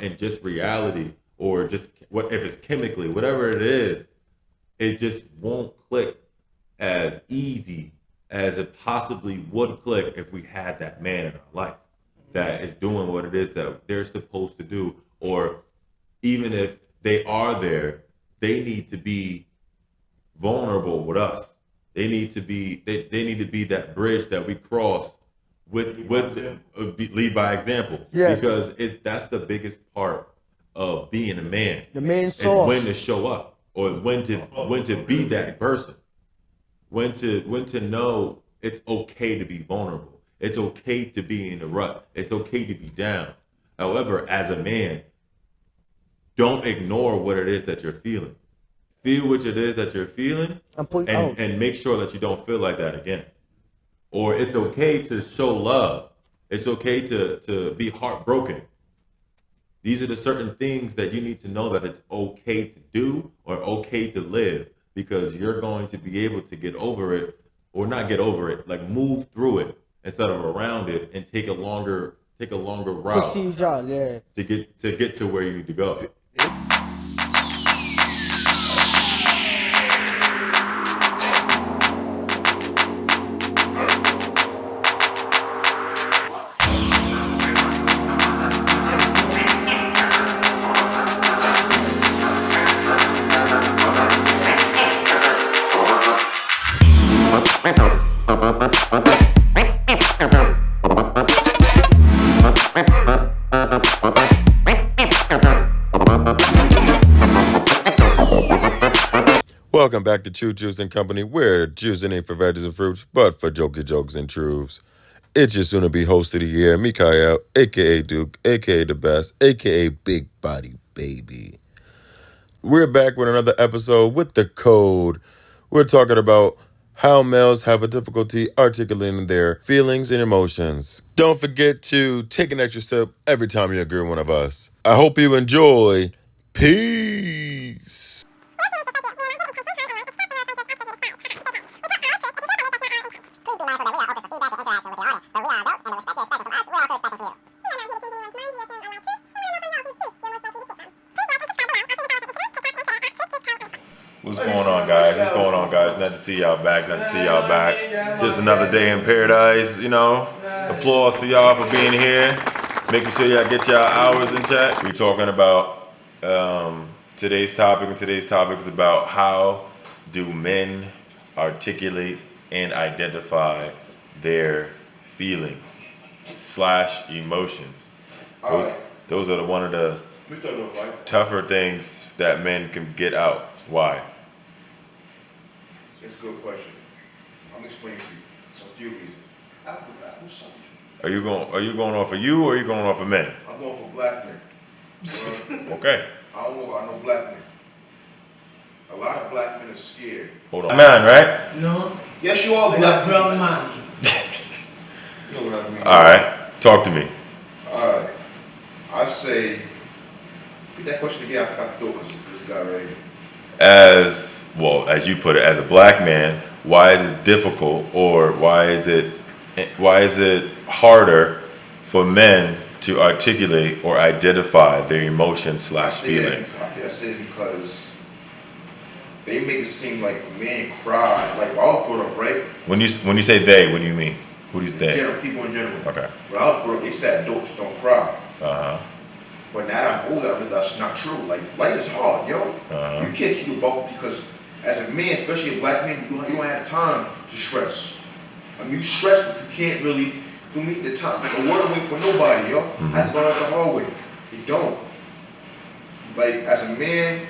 in just reality, or just what if it's chemically, whatever it is, it just won't click as easy as it possibly would click if we had that man in our life that is doing what it is that they're supposed to do. Or even if they are there, they need to be vulnerable with us. They need to be that bridge that we cross lead by example. Yes. Because that's the biggest part of being a man. The main Is source. when to show up, or when to be that person. When to know it's okay to be vulnerable. It's okay to be in the rut. It's okay to be down. However, as a man, don't ignore what it is that you're feeling. Feel what it is that you're feeling, and make sure that you don't feel like that again. Or it's okay to show love. It's okay to be heartbroken. These are the certain things that you need to know that it's okay to do or okay to live, because you're going to be able to get over it, or not get over it, like move through it instead of around it, and take a longer route Procedure, yeah. to get to where you need to go. Welcome back to True Juice and Company, where juicing ain't for veggies and fruits, but for jokey jokes and truths. It's your soon-to-be host of the year, Mikael, a.k.a. Duke, a.k.a. The Best, a.k.a. Big Body Baby. We're back with another episode with the code. We're talking about how males have a difficulty articulating their feelings and emotions. Don't forget to take an extra sip every time you agree with one of us. I hope you enjoy. Peace. What's going on, guys? What's going on, guys? Nice to see y'all back. Nice to see y'all back. Just another day in paradise, you know. Applause to y'all for being here. Making sure y'all get y'all hours in check. We're talking about today's topic, and today's topic is about how do men articulate and identify their feelings / emotions. Those are one of the tougher things that men can get out. Why? It's a good question. I'm explaining to you a few reasons. Are you going off of you, or are you going off of men? I'm going for black men. Okay. I don't know. I know black men. A lot of black men are scared. Hold on. Man, right? No. Yes, you are I black got brown man. You know what I mean? All right. Talk to me. All right. I say. Repeat that question again. I forgot to do it because this guy right here. As you put it, as a black man, why is it difficult, or why is it harder for men to articulate or identify their emotions / feelings? I say it because they make it seem like a man cry. Like I'll put up, right? When you say they, what do you mean? Who is they? People in general. Okay. When I was brought up, they said adults don't cry. Uh-huh. But now that I'm older, I realize that's not true. Like life is hard, yo. Uh-huh. You can't keep a buck, because as a man, especially a black man, you don't have time to stress. I mean, you stress, but you can't really meet the time. Like a word away for nobody, yo. Mm-hmm. I had to learn the hard way. You don't. Like as a man,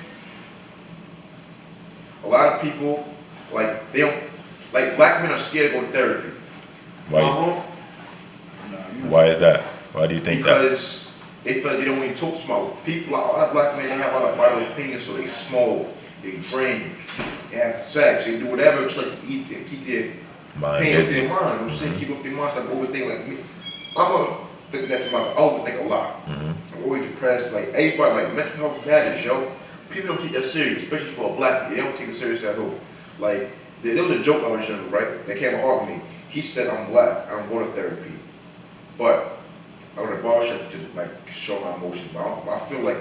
a lot of people, like they don't, like black men are scared to go to therapy. Why is that? Why do you think that? Because they feel like they don't even talk smart. People, a lot of black men, they have a lot of vital opinions, so they smoke, they drink, they have sex, they do whatever to like to eat and keep their pain off their mind. I'm saying keep off their minds, like overthink. Like me, I'm gonna think that to myself. I overthink a lot. Mm-hmm. I'm always depressed. Like everybody, like mental health matters, yo. People don't take that serious, especially for a black man. They don't take it serious at all. Like there was a joke I was younger, right? That came and argued me. He said I'm black, I don't go to therapy, but I go to the barbershop to like show my emotions. But I feel like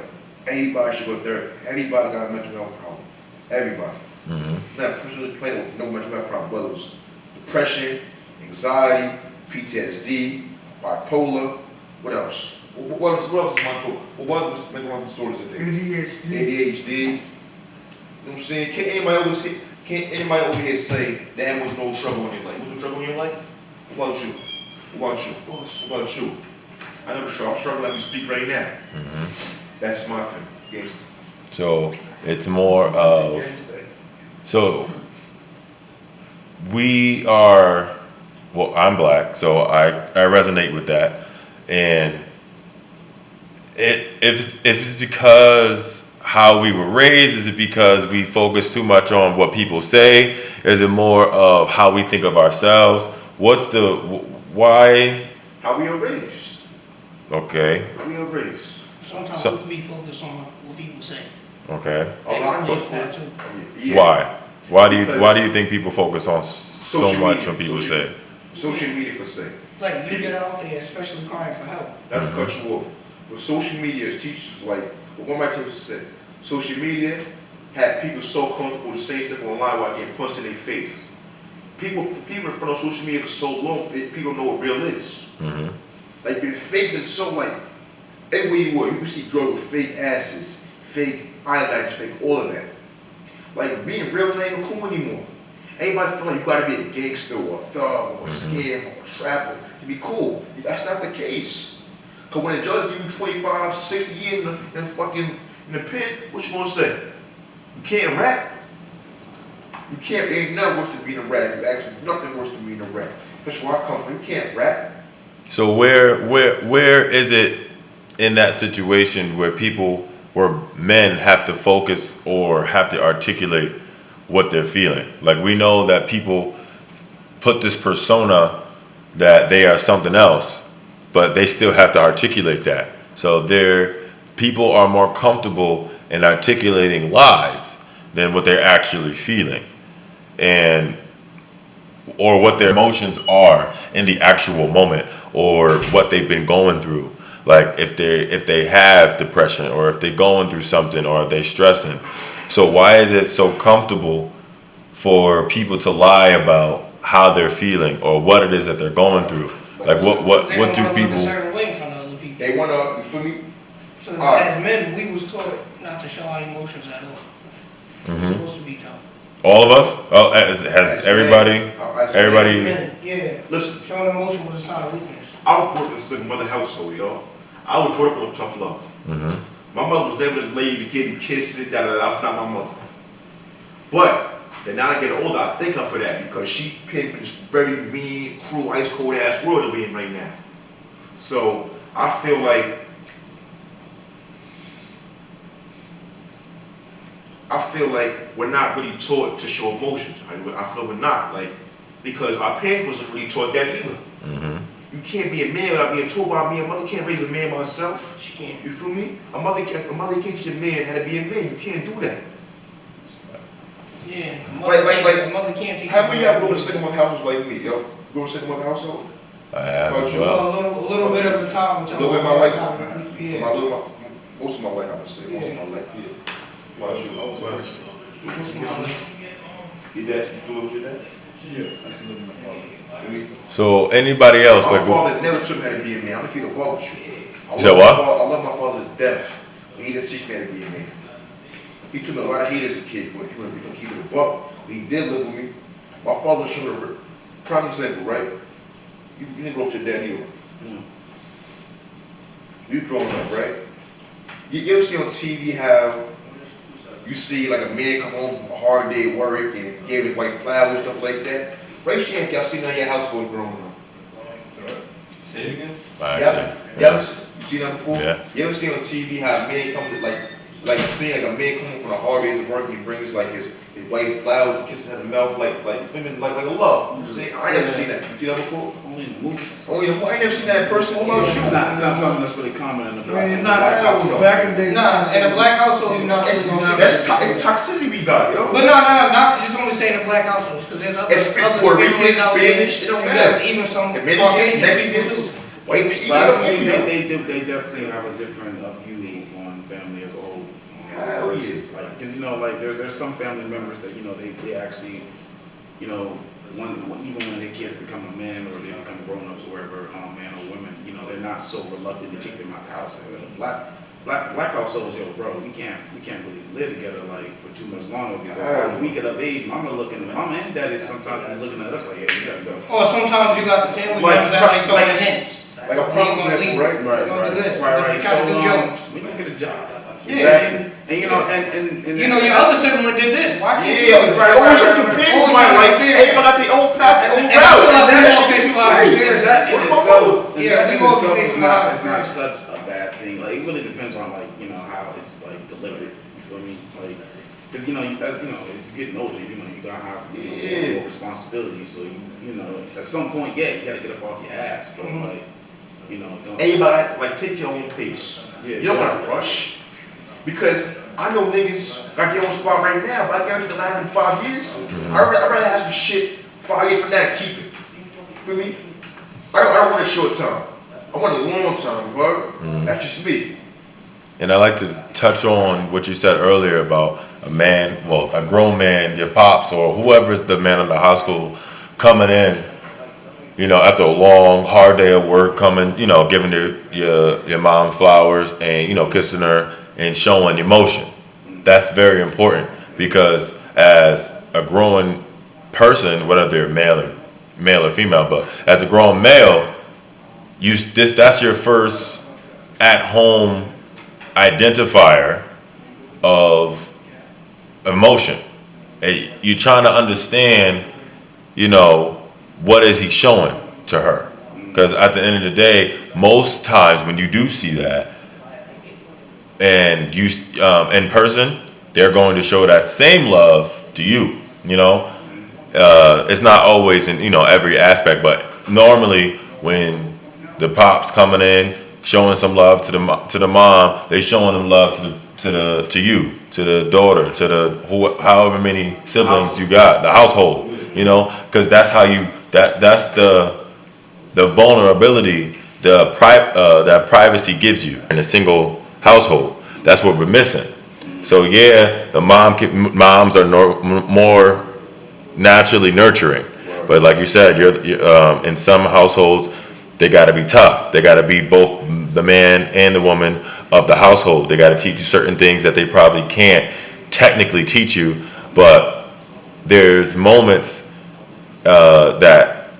everybody should go there. Everybody got a mental health problem. Everybody. Not a person who's playing with no mental health problem, whether it's depression, anxiety, PTSD, bipolar, what else? What else is mental? What else mental health disorders are there? ADHD. You know what I'm saying? Can't anybody over here say there was no struggle in your life? Was there struggle in your life? What about you? What about you? What about you? I know the struggle. I'm struggling like we speak right now. That's my opinion. Yes. So it's more of, so we are, well, I'm black, so I resonate with that. And if it's because how we were raised, is it because we focus too much on what people say? Is it more of how we think of ourselves? What's the, why? How we are raised. Okay. How we are raised. Sometimes we focus on what people say. Okay. A lot of people. Yeah. Why? Why do you think people focus on so much when people say? Social media for say. Like you get out there, especially crying for help. Not to cut you off. But social media is teachers like what one of my teachers said. Social media had people so comfortable to say stuff online while getting punched in their face. People in front of social media for so long, people don't know what real is. Like being fake is so like everywhere you go, you can see girls with fake asses, fake eyelashes, fake all of that. Like being real ain't even cool anymore. Everybody feel like you gotta be a gangster or a thug or a scam or a trapper to be cool. That's not the case. Cause when a judge give you 25, 60 years in the pen, what you gonna say? You can't rap? You can't, there ain't nothing worse than being a rap. You actually nothing worse than being a rap. That's where I come from. You can't rap. So where is it in that situation where men have to focus or have to articulate what they're feeling? Like we know that people put this persona that they are something else, but they still have to articulate that. So people are more comfortable in articulating lies than what they're actually feeling, or what their emotions are in the actual moment, or what they've been going through. Like if they have depression, or if they're going through something, or they're stressing. So why is it so comfortable for people to lie about how they're feeling or what it is that they're going through? Like what do people? A certain way in front of other people. They wanna, you feel me? So as men, we was taught not to show our emotions at all. We're supposed to be tough. All of us? Oh, has everybody? Everybody? Men, yeah. Listen, Showing emotion was a sign of weakness. I was brought up in a single mother household, y'all. I was brought up on tough love. My mother was never the lady to give you kisses, That's not my mother. But then now I get older, I thank her for that because she paid for this very mean, cruel, ice cold ass world that we're in right now. So I feel like we're not really taught to show emotions. I feel we're not, like, because our parents wasn't really taught that either. You can't be a man without being taught by a man. A mother can't raise a man by herself. She can't. You feel me? A mother can't teach a man how to be a man. You can't do that. Yeah. Like, a mother can't teach. How many of y'all go to single mother households like me, yo? Go to single mother household? I have as Well, well. a little bit of the time. A little bit of my life. Yeah. Most of my life, I would say. Most of my life, yeah. What about you? Most of my life. Your dad, you still live with your dad? Yeah, I still live with my father. So anybody else? My Like, father never took me how to be a man. I'm gonna keep it above with you. You said what? I love my father to death, but he didn't teach me how to be a man. He took me a lot of hate as a kid, but if you want to keep it above, he did live with me. My father showed me a prime example, right? You didn't grow up with your dad either. No. You growing up, right? You ever see on TV how you see like a man come home from a hard day at work and gave his wife flowers, stuff like that? Raise your hand if y'all seen that in your household growing up. Say it again? You seen that before? Yeah. You ever see on TV how a man come to like a scene like a man coming from the hard days of work, he brings like his wife flowers, and kisses her in the mouth like feminine, like a love. See, I ain't never seen that. You seen that before? Only in movies. Only the I ain't never seen that in person. What about you? It's not something that's really common in the black. It's not back in the day. Nah, in a black household, you're not really gonna see That's that. it's toxicity we got, yo. But no, not to just only say in the black households, because there's other It's Puerto Rican, families out there. Spanish, it don't You matter. got even some Dominicans, Caucasian people Mexicans. too. White people, But I some think people. they definitely have a different view on family as a whole. Hell yeah. Like, cause like there's some family members that they actually, even when their kids become a man or they become grown ups or wherever, man or women, they're not so reluctant to kick them out the house. Black households, bro, we can't really live together like for too much longer because after we get of age, mama and daddy sometimes be looking at us like, yeah, we gotta go. Or sometimes you got the family members that they throw the hints. Like a problem, right? Right. Kind of do jokes. We don't get a job. Yeah. And and Your other sibling did this. Why can't you? Yeah, right. Always you can pay somebody like, hey, I got the old path, the old And I feel route. like we all That face shit a lot of fears. that in itself, Yeah, we that in all itself face is a lot not, of it's not fears. such a bad thing. Like, it really depends on how it's like delivered. You feel me? Like, because as you're getting older, you gotta have more responsibility. So at some point, yeah, you gotta get up off your ass. But like, don't. And you gotta like take your own pace. Yeah, You don't wanna rush. Because I know niggas got their own spot right now, but I guarantee the last 5 years, I'd rather have some shit 5 years from now, keep it. Feel me? I don't want a short term. I want a long term, right? That's just me. And I like to touch on what you said earlier about a grown man, your pops or whoever's the man of the household coming in, after a long, hard day of work, coming, giving your mom flowers and, kissing her and showing emotion. That's very important because as a growing person, whether they're male or female, but as a grown male, that's your first at-home identifier of emotion. You're trying to understand, what is he showing to her? Because at the end of the day, most times when you do see that, and you in person, they're going to show that same love to you. It's not always in every aspect, but normally when the pops coming in showing some love to the mom, they showing them love to you, to the daughter, to the however many siblings you got, the household. Because that's how that's the vulnerability that privacy gives you in a single household. That's what we're missing. So yeah, the moms are more naturally nurturing, but like you said, you're in some households they got to be tough. They got to be both the man and the woman of the household. They got to teach you certain things that they probably can't technically teach you, but there's moments that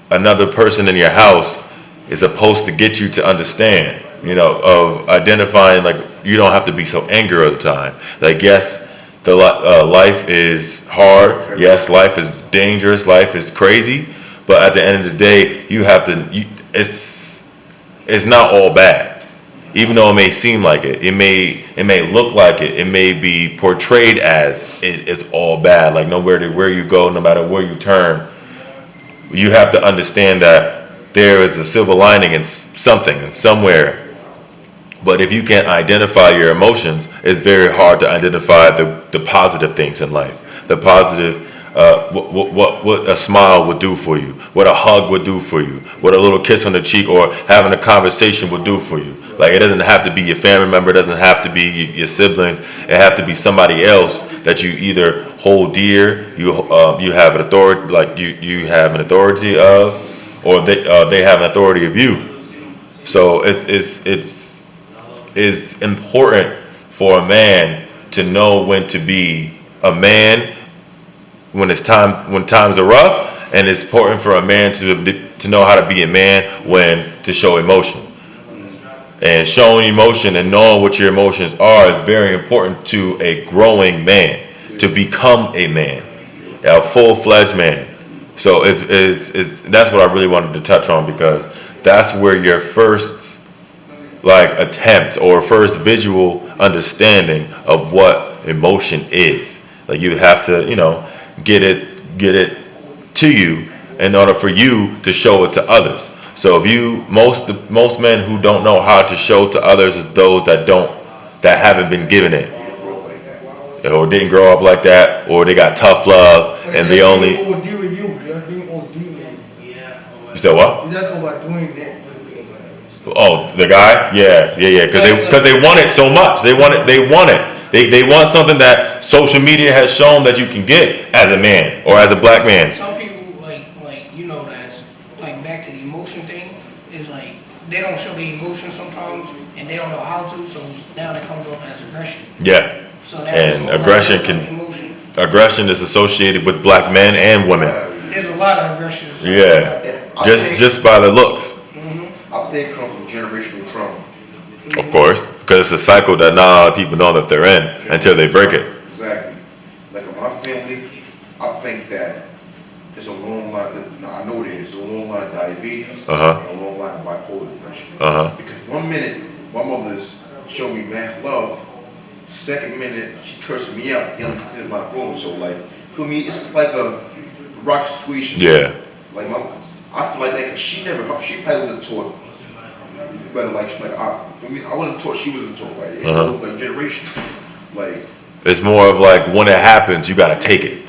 another person in your house is supposed to get you to understand, of identifying, like, you don't have to be so angry all the time. Like, yes, the life is hard. Yes, life is dangerous. Life is crazy. But at the end of the day, it's not all bad. Even though it may seem like it, it may look like it, it may be portrayed as it's all bad. Like, no matter where you go, no matter where you turn, you have to understand that there is a silver lining in something and somewhere. But if you can't identify your emotions, it's very hard to identify the positive things in life. The positive, what a smile would do for you, what a hug would do for you, what a little kiss on the cheek or having a conversation would do for you. Like, it doesn't have to be your family member, it doesn't have to be your siblings. It have to be somebody else that you either hold dear, you have an authority, like you have an authority of, or they have an authority of you. So it's important for a man to know when to be a man when times are rough, and it's important for a man to know how to be a man when to show emotion. And showing emotion and knowing what your emotions are is very important to a growing man, to become a man, a full-fledged man. So that's what I really wanted to touch on, because that's where your first attempt or first visual understanding of what emotion is. Like, you have to get it to you in order for you to show it to others. So if most men who don't know how to show to others is those that haven't been given it, or didn't grow up like that, or they got tough love and they only. OD with you. You're being OD with you. You said what? You're not overdoing it. Oh, the guy? Yeah, yeah, yeah. Because they want it so much. They want it. They want it. They want something that social media has shown that you can get as a man or as a black man. Some people that's like back to the emotion thing is like they don't show the emotion sometimes and they don't know how to, so now that comes off as aggression. Yeah, So that's and all emotion. aggression is associated with black men and women. There's a lot of aggression. Yeah, I think just by the looks, I think it comes from generational trauma. of course, because it's a cycle that not a lot of people know that they're in until they break it. Exactly. Like in my family, I think that it's a long line. I know it is. It's a long line of diabetes Uh-huh. and a long line of bipolar depression. Uh-huh. Because one minute my mother's showing me mad love, second minute she's cursing me out in my room. So like for me, it's just like a rock situation. Yeah. Like I feel like that because she probably wasn't taught. Better for me, I wasn't taught. She wasn't taught. Like it Uh-huh. goes like generations. Like It's more of like when it happens, you gotta take it.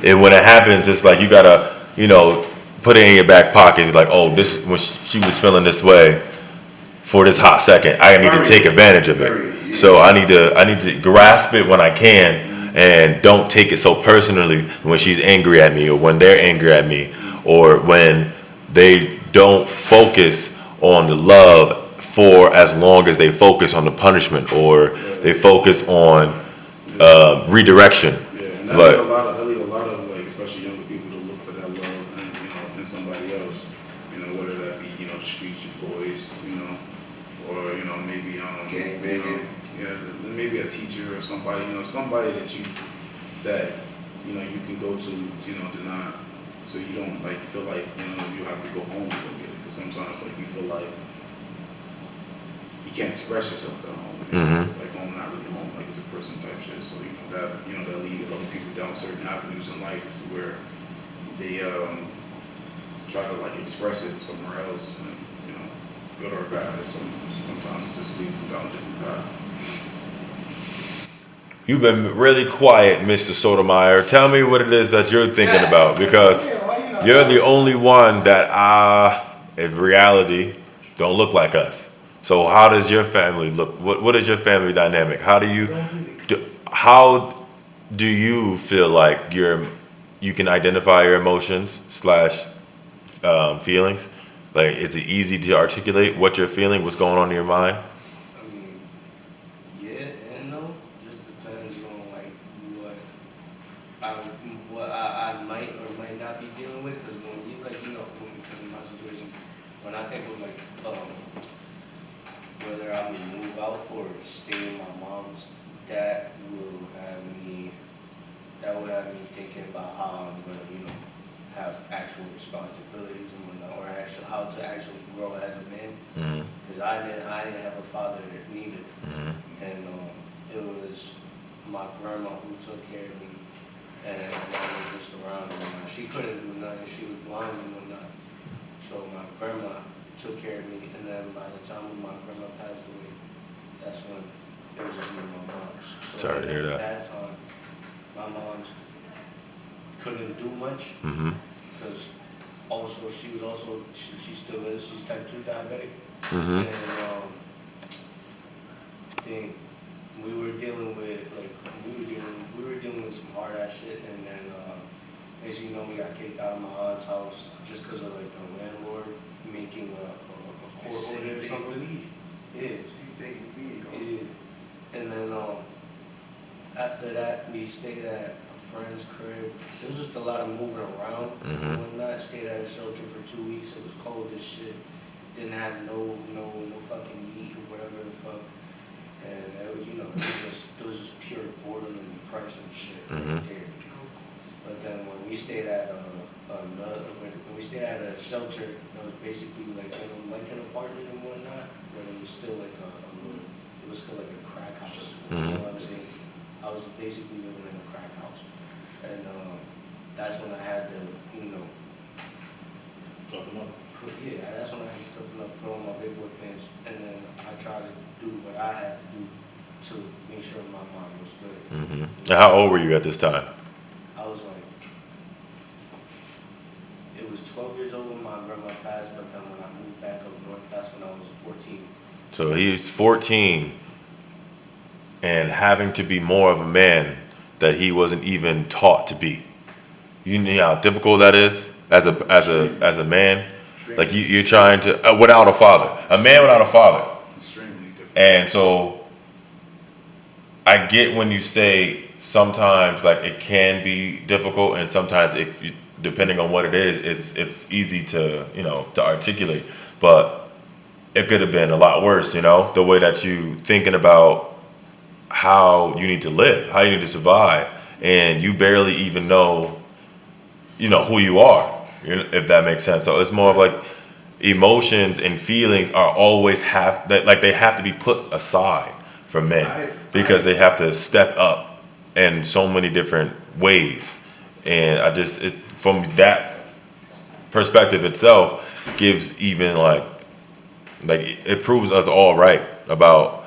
And when it happens, it's like you gotta, put it in your back pocket. Like, oh, this when she was feeling this way for this hot second, I need to take advantage of it. So I need to grasp it when I can, and don't take it so personally when she's angry at me or when they're angry at me or when they don't focus on the love for as long as they focus on the punishment or they focus on redirection. Yeah, and that But lead a lot of like, especially younger people to look for that love in somebody else. Whether that be street boys, or maybe Gang banging. maybe a teacher or somebody, somebody that you can go to not, so you don't like feel like you have to go home to go get it, because sometimes like you feel like you can't express yourself at home. It's like home, not really home, like it's a prison type shit. So that lead a lot of people down certain avenues in life where they try to like express it somewhere else, and good or bad. Sometimes it just leads them down a different path. you've been really quiet, Mr. Sotomayor. Tell me what it is that you're thinking about, because you're the only one that in reality, don't look like us. So how does your family look? What is your family dynamic? How do you feel like you can identify your emotions slash feelings? Like, is it easy to articulate what you're feeling, what's going on in your mind? I mean, yeah and no. Just depends on like what I I might or might not be dealing with. Because when you because in my situation, when I think of like whether I'm gonna move out or stay in my mom's, that will have me thinking about how I'm gonna have actual responsibilities and whatnot, or actually how to actually grow as a man. Mm-hmm. Because I didn't have a father neither, Mm-hmm. and it was my grandma who took care of me, and my mom was just around and whatnot. She couldn't do nothing; she was blind and whatnot. So my grandma took care of me, and then by the time my grandma passed away, that's when it was just me and my mom's. So Sorry to hear that. At that time, my mom's couldn't do much Mm-hmm. because also she still is, she's type 2 diabetic. Mm-hmm. And think we were dealing with we were dealing with some hard ass shit, and then next thing you know, we got kicked out of my aunt's house just because of like the landlord making a court order or something. Yeah. Yeah. And then after that, we stayed at a friend's crib. It was just a lot of moving around and whatnot. Stayed at a shelter for 2 weeks. It was cold as shit. Didn't have no fucking heat or whatever the fuck. And it was, it was just pure boredom and depression shit right there. But then when we stayed at when we stayed at a shelter, that was basically like like an apartment and whatnot, but it was still like it was still like a crack house. You know what I'm saying? I was basically living in a crack house, and that's when I had to Toughen up. that's when I had to toughen up, put on my big boy pants, and then I tried to do what I had to do to make sure my mom was good. Mm-hmm. Now, how old were you at this time? I was like, it was 12 years old when my grandma passed, but then when I moved back up north, that's when I was 14. So he's 14 and having to be more of a man that he wasn't even taught to be. You know how difficult that is as a man. Like you're trying to without a father, a man without a father. Extremely difficult. And so I get when you say sometimes like it can be difficult, and sometimes depending on what it is, it's easy to to articulate, but it could have been a lot worse. The way that you thinking about how you need to live, how you need to survive, and you barely even know who you are, if that makes sense. So it's more of like emotions and feelings are always have that, like they have to be put aside for men because they have to step up in so many different ways. And from that perspective itself gives even like it proves us all right about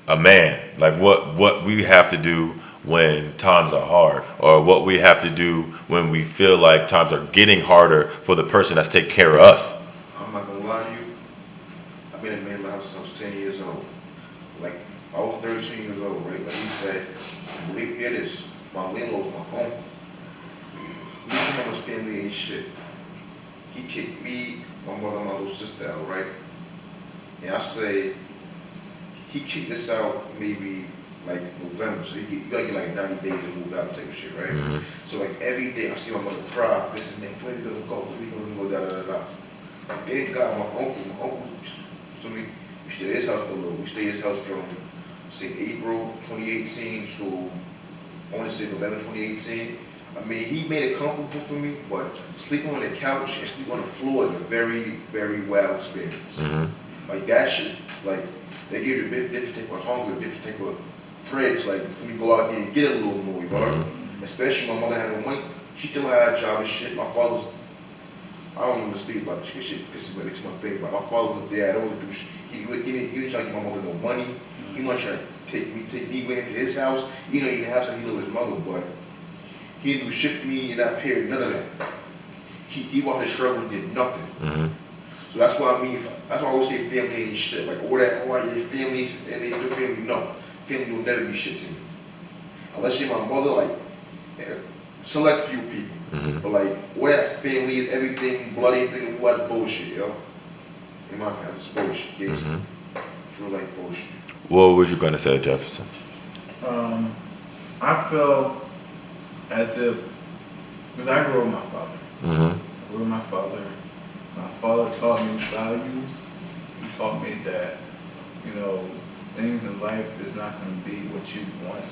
a man, like what we have to do when times are hard, or what we have to do when we feel like times are getting harder for the person that's taking care of us. I'm not gonna lie to you. I've been in my house since I was 10 years old. Like, I was 13 years old, right? Like you said, believe me, it is. My landlord was my uncle. Me and his family ain't shit. He kicked me, my mother, and my little sister out, right? And I say, he kicked us out maybe like November, so you gotta get like 90 days to move out type of shit, right? Mhm. So like every day I see my mother cry, this and that, where we gonna go, where we gonna go, da da da da. Thank God my uncle, so we stayed at his house for a little, we stayed at his house from, say, April 2018 to, I wanna say November 2018. I mean, he made it comfortable for me, but sleeping on the couch and sleeping on the floor is a very, very wild experience. Mhm. Like that shit, like, they give you a different type of hunger, different type of fridge, like, for me to go out there and get a little more, you know? Especially my mother had no money, she still had a job and shit. My father's, I don't even speak about this shit, this is what makes my thing, but my father was there, I don't do shit. He didn't try to give my mother no money, he wasn't trying to take me with him to his house, he didn't even have time, he lived with his mother, but he didn't do shit for me in that period, none of that. He wasn't struggling, did nothing. Mhm. So that's what I mean. That's why I always say family ain't shit. Like all that, all your families and they do family. No, family will never be shit to me. Unless you're my mother, like select few people. Mhm. But like all that family, everything, blood, everything, was bullshit, yo. In my opinion, it's bullshit. Yes, Mhm. it's real like bullshit. What was you gonna say, Jefferson? Um, I feel as if, because I grew up with my father. Mhm. I grew up with my father. My father taught me values. He taught me that, things in life is not going to be what you want.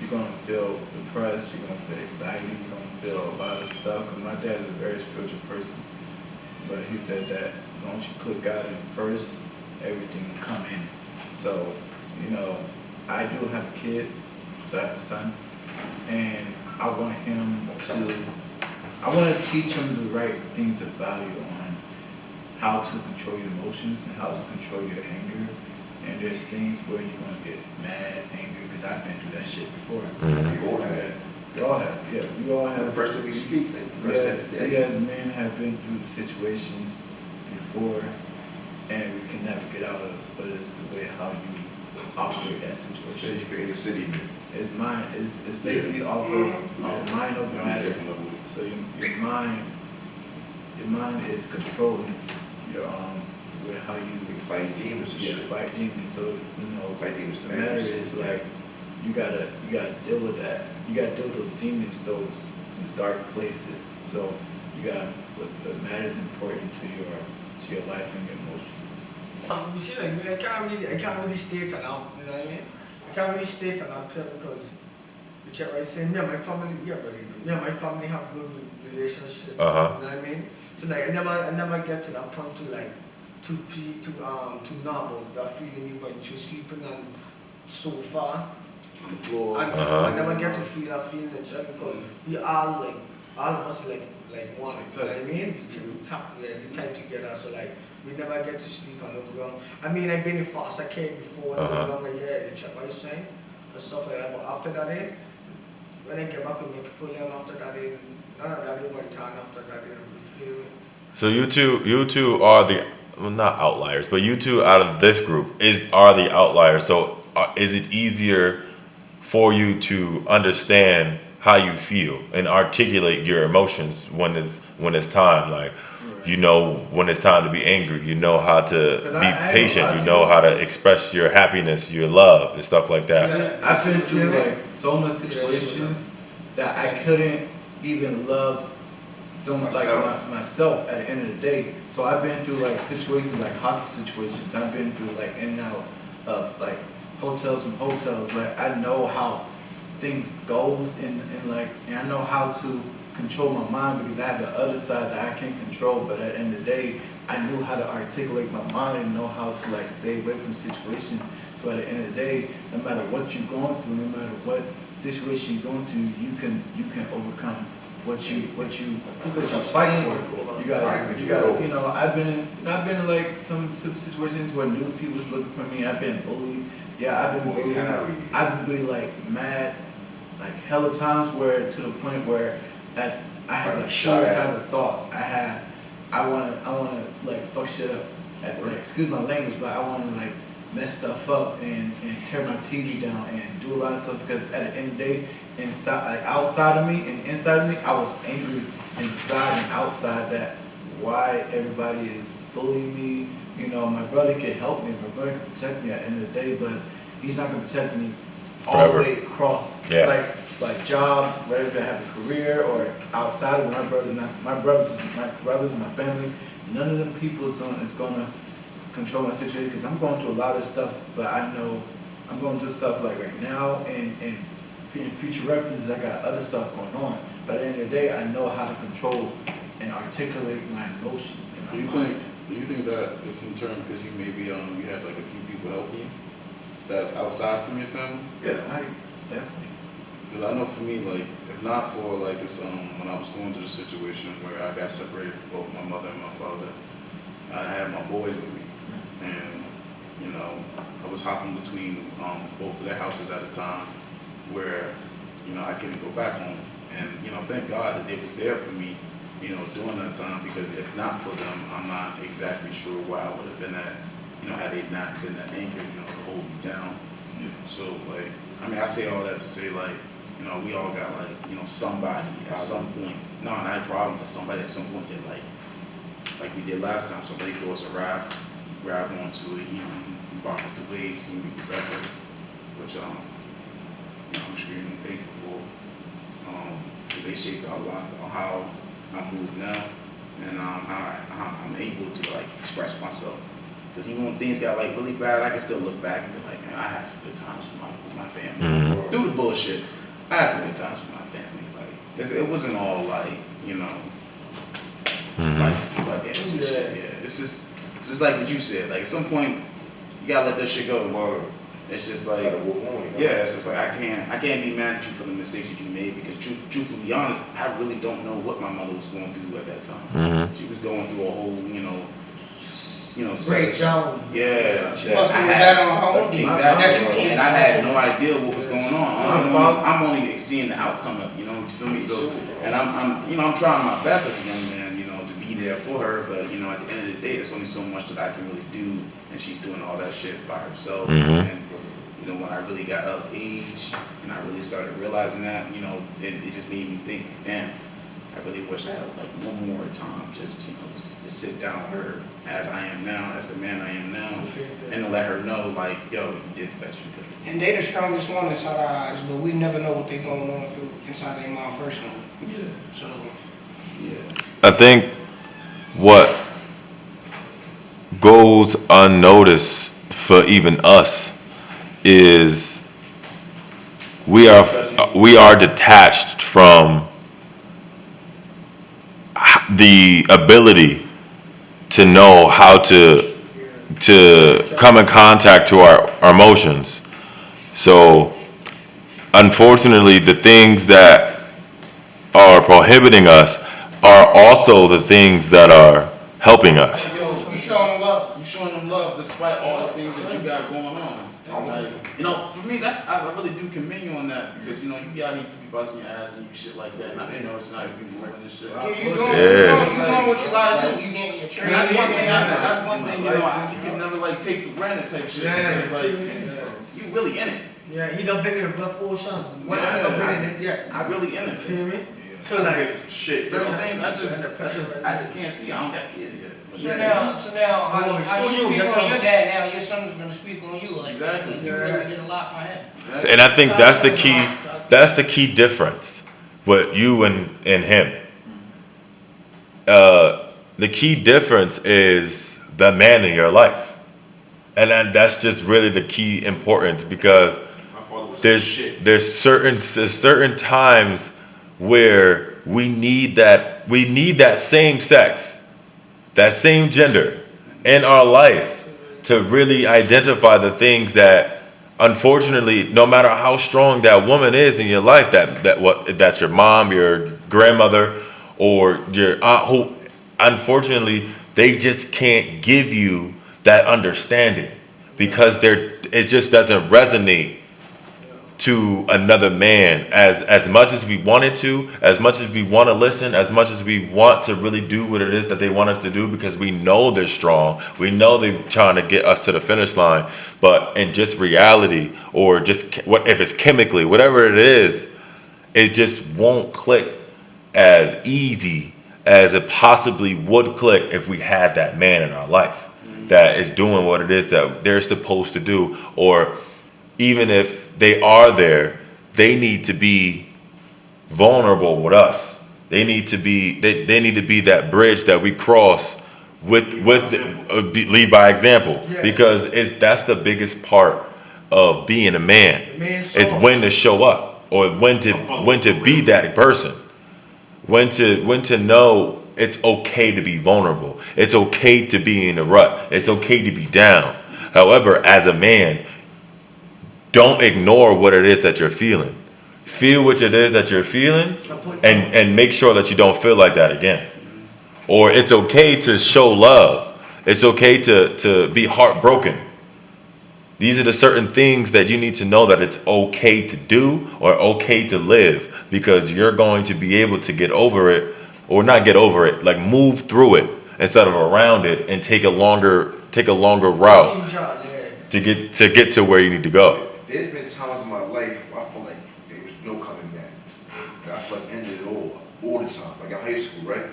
You're going to feel depressed. You're going to feel anxiety. You're going to feel a lot of stuff. Because my dad's a very spiritual person. But he said that once you put God in first, everything will come in. So, I do have a kid. So I have a son. And I want to teach him the right things to value on how to control your emotions and how to control your anger. And there's things where you're going to get mad, angry, because I've been through that shit before. Mhm. We all have. We all have, yeah. We all have. The first time we speak, man. We First as, time we as men have been through situations before, and we can never get out of it, but it's the way how you operate that Especially situation. if you're in the city, man. It's mind. It's basically off of mind over matter. So your mind is controlling your with how you We fight demons and shit. fight demons. So Fight demons. the matter is like you gotta deal with that. You gotta deal with those demons, those dark places. So what matters important to your life and your emotions. You see, like, I can't really state it now, you know what I mean? I can't really state it now because, which I say, me and my family, yeah, but me and my family have good relationship, Uh-huh. you know what I mean? So like, I never get to that point to like, to know about that feeling when you're sleeping on sofa, On the floor. and Uh-huh. I never get to feel that feeling because we all like, all of us like one, you know what I mean? We tied together, so like, we never get to sleep on the ground. I mean, I've been in foster care before, Uh-huh. no longer here, they check what you're saying, and stuff like that. But after that, when I get back with my people, after that, none of that went on after that, you feel me? So you two are well, not outliers, but you two out of this group are the outliers. So is it easier for you to understand how you feel and articulate your emotions when it's time? Like, you know when it's time to be angry. You know how to 'Cause be I ain't gonna patient. lie You to know you. how to express your happiness, your love, and stuff like that. I've been through like so much situations that I couldn't even love myself at the end of the day. So I've been through like situations like hostage situations. I've been through like in and out of like hotels and hotels. Like I know how things goes and I know how to control my mind because I have the other side that I can't control. But at the end of the day, I knew how to articulate my mind and know how to like stay away from situations. So at the end of the day, no matter what you're going through, no matter what situation you're going through, you can overcome what you fight for. You gotta, you know, I've been in like some situations where news people was looking for me. I've been bullied. Yeah, I've been bullied. I've been like mad, like hella times where to the point where I had like suicidal thoughts. I wanna like fuck shit up. Like, excuse my language, but I wanna like mess stuff up and tear my TV down and do a lot of stuff because at the end of the day, inside, like outside of me and inside of me, I was angry inside and outside that why everybody is bullying me. You know, my brother can help me, my brother can protect me at the end of the day, but he's not gonna protect me all Forever. the way across. Yeah. Like jobs, whether I have a career or outside of my brothers, my family. None of them people is gonna control my situation because I'm going through a lot of stuff, but I know I'm going through stuff like right now and in future references I got other stuff going on. But at the end of the day, I know how to control and articulate my emotions. Do you think that it's in turn because you maybe you have like a few people helping you that's outside from your family? Yeah, I definitely. Because I know for me, like, if not for like this, when I was going through the situation where I got separated from both my mother and my father, I had my boys with me, and you know, I was hopping between both of their houses at a time, where you know I couldn't go back home, and you know, thank God that they was there for me, you know, during that time. Because if not for them, I'm not exactly sure where I would have been at, you know, had they not been that anchor, you know, to hold me down. So like, I mean, I say all that to say like, you know, we all got like, you know, somebody at some point, no, not problems, at somebody at some point that like we did last time, somebody threw us a raft, grab onto it, he brought up the waves, he made the better, which you know, I'm extremely thankful for. 'Cause they shaped a lot on how I move now, and how I'm able to like express myself. Because even when things got like really bad, I can still look back and be like, man, I had some good times with my family. Mhm. Through the bullshit, I had some good times with my family. Like it wasn't all like, you know, fights and bloodbaths and shit. Yeah, it's just like what you said. Like at some point, you gotta let that shit go. It's just like, yeah, it's just like I can't be mad at you for the mistakes that you made because truthfully, to be honest, I really don't know what my mother was going through at that time. Mhm. She was going through a whole, Breakdown. Yeah, She must be with that on her own. exactly. And I had no idea what was going on. I'm only seeing the outcome of, you feel me? So, and I'm trying my best as a young man, to be there for her. But at the end of the day, there's only so much that I can really do, and she's doing all that shit by herself. Mhm. And when I really got of age and I really started realizing that, it just made me think, man, I really wish I had like one more time just to sit down with her as I am now, as the man I am now, and to let her know like, yo, you did the best you could. And they the strongest one inside our eyes, but we never know what they going on through inside their mind personally. Yeah. So Yeah. I think what goes unnoticed for even us is we are detached from the ability to know how to come in contact to our emotions. So unfortunately, the things that are prohibiting us are also the things that are helping us. Yo, you showing love. you showing them love despite all the things that you got going on. Like, you know, for me, I really do commend you on that because you know you be out here, you be busting your ass and you shit like that, and I be noticing how you be moving and shit. You Yeah. doing what you gotta do. You getting your And training. that's one thing. That's one thing. You know, you can never like take for granted type shit. Yeah. Because like you really in it. Yeah, he done been in the rough ocean. What's Yeah, done been in it? Yeah, I really in it. feel me? So Some like, shit. Certain things I just can't see. I don't got kids yet. So now, how you speak on your dad now, your son is gonna speak on you, like, Exactly. you really did a lot for him. Exactly. And I think that's the key. That's the key difference with you and him. The key difference is the man in your life, and that's just really the key importance because My father was there's shit. there's certain times where we need that same sex, that same gender in our life to really identify the things that unfortunately no matter how strong that woman is in your life, that's your mom, your grandmother, or your aunt, who unfortunately they just can't give you that understanding because it just doesn't resonate to another man as much as we wanted to, as much as we want to listen, as much as we want to really do what it is that they want us to do because we know they're strong, we know they're trying to get us to the finish line, but in just reality or just what if it's chemically, whatever it is, it just won't click as easy as it possibly would click if we had that man in our life that is doing what it is that they're supposed to do, or even if they are there, they need to be vulnerable with us. They need to be that bridge that we cross lead by example Yeah. because that's the biggest part of being a man. the man It's sauce. when to show up or when to be that person. When to know it's okay to be vulnerable. It's okay to be in a rut. It's okay to be down. However, as a man, don't ignore what it is that you're feeling. Feel what it is that you're feeling and make sure that you don't feel like that again. Or it's okay to show love. It's okay to be heartbroken. These are the certain things that you need to know that it's okay to do or okay to live because you're going to be able to get over it or not get over it, like move through it instead of around it and take a longer route to get to where you need to go. There's been times in my life where I feel like there was no coming back. Like I feel like I ended it all the time. Like in high school, right?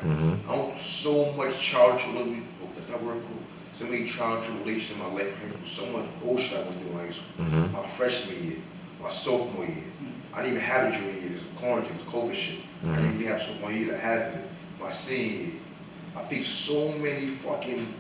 I went through so much child tribulation. That word cool. So many child tribulation in my life. I went through so much bullshit I went through in high school. My freshman year, my sophomore year. I didn't even have a junior year. It's quarantine, it's COVID shit. I didn't even have sophomore year. I had it. My senior year. I faced so many fucking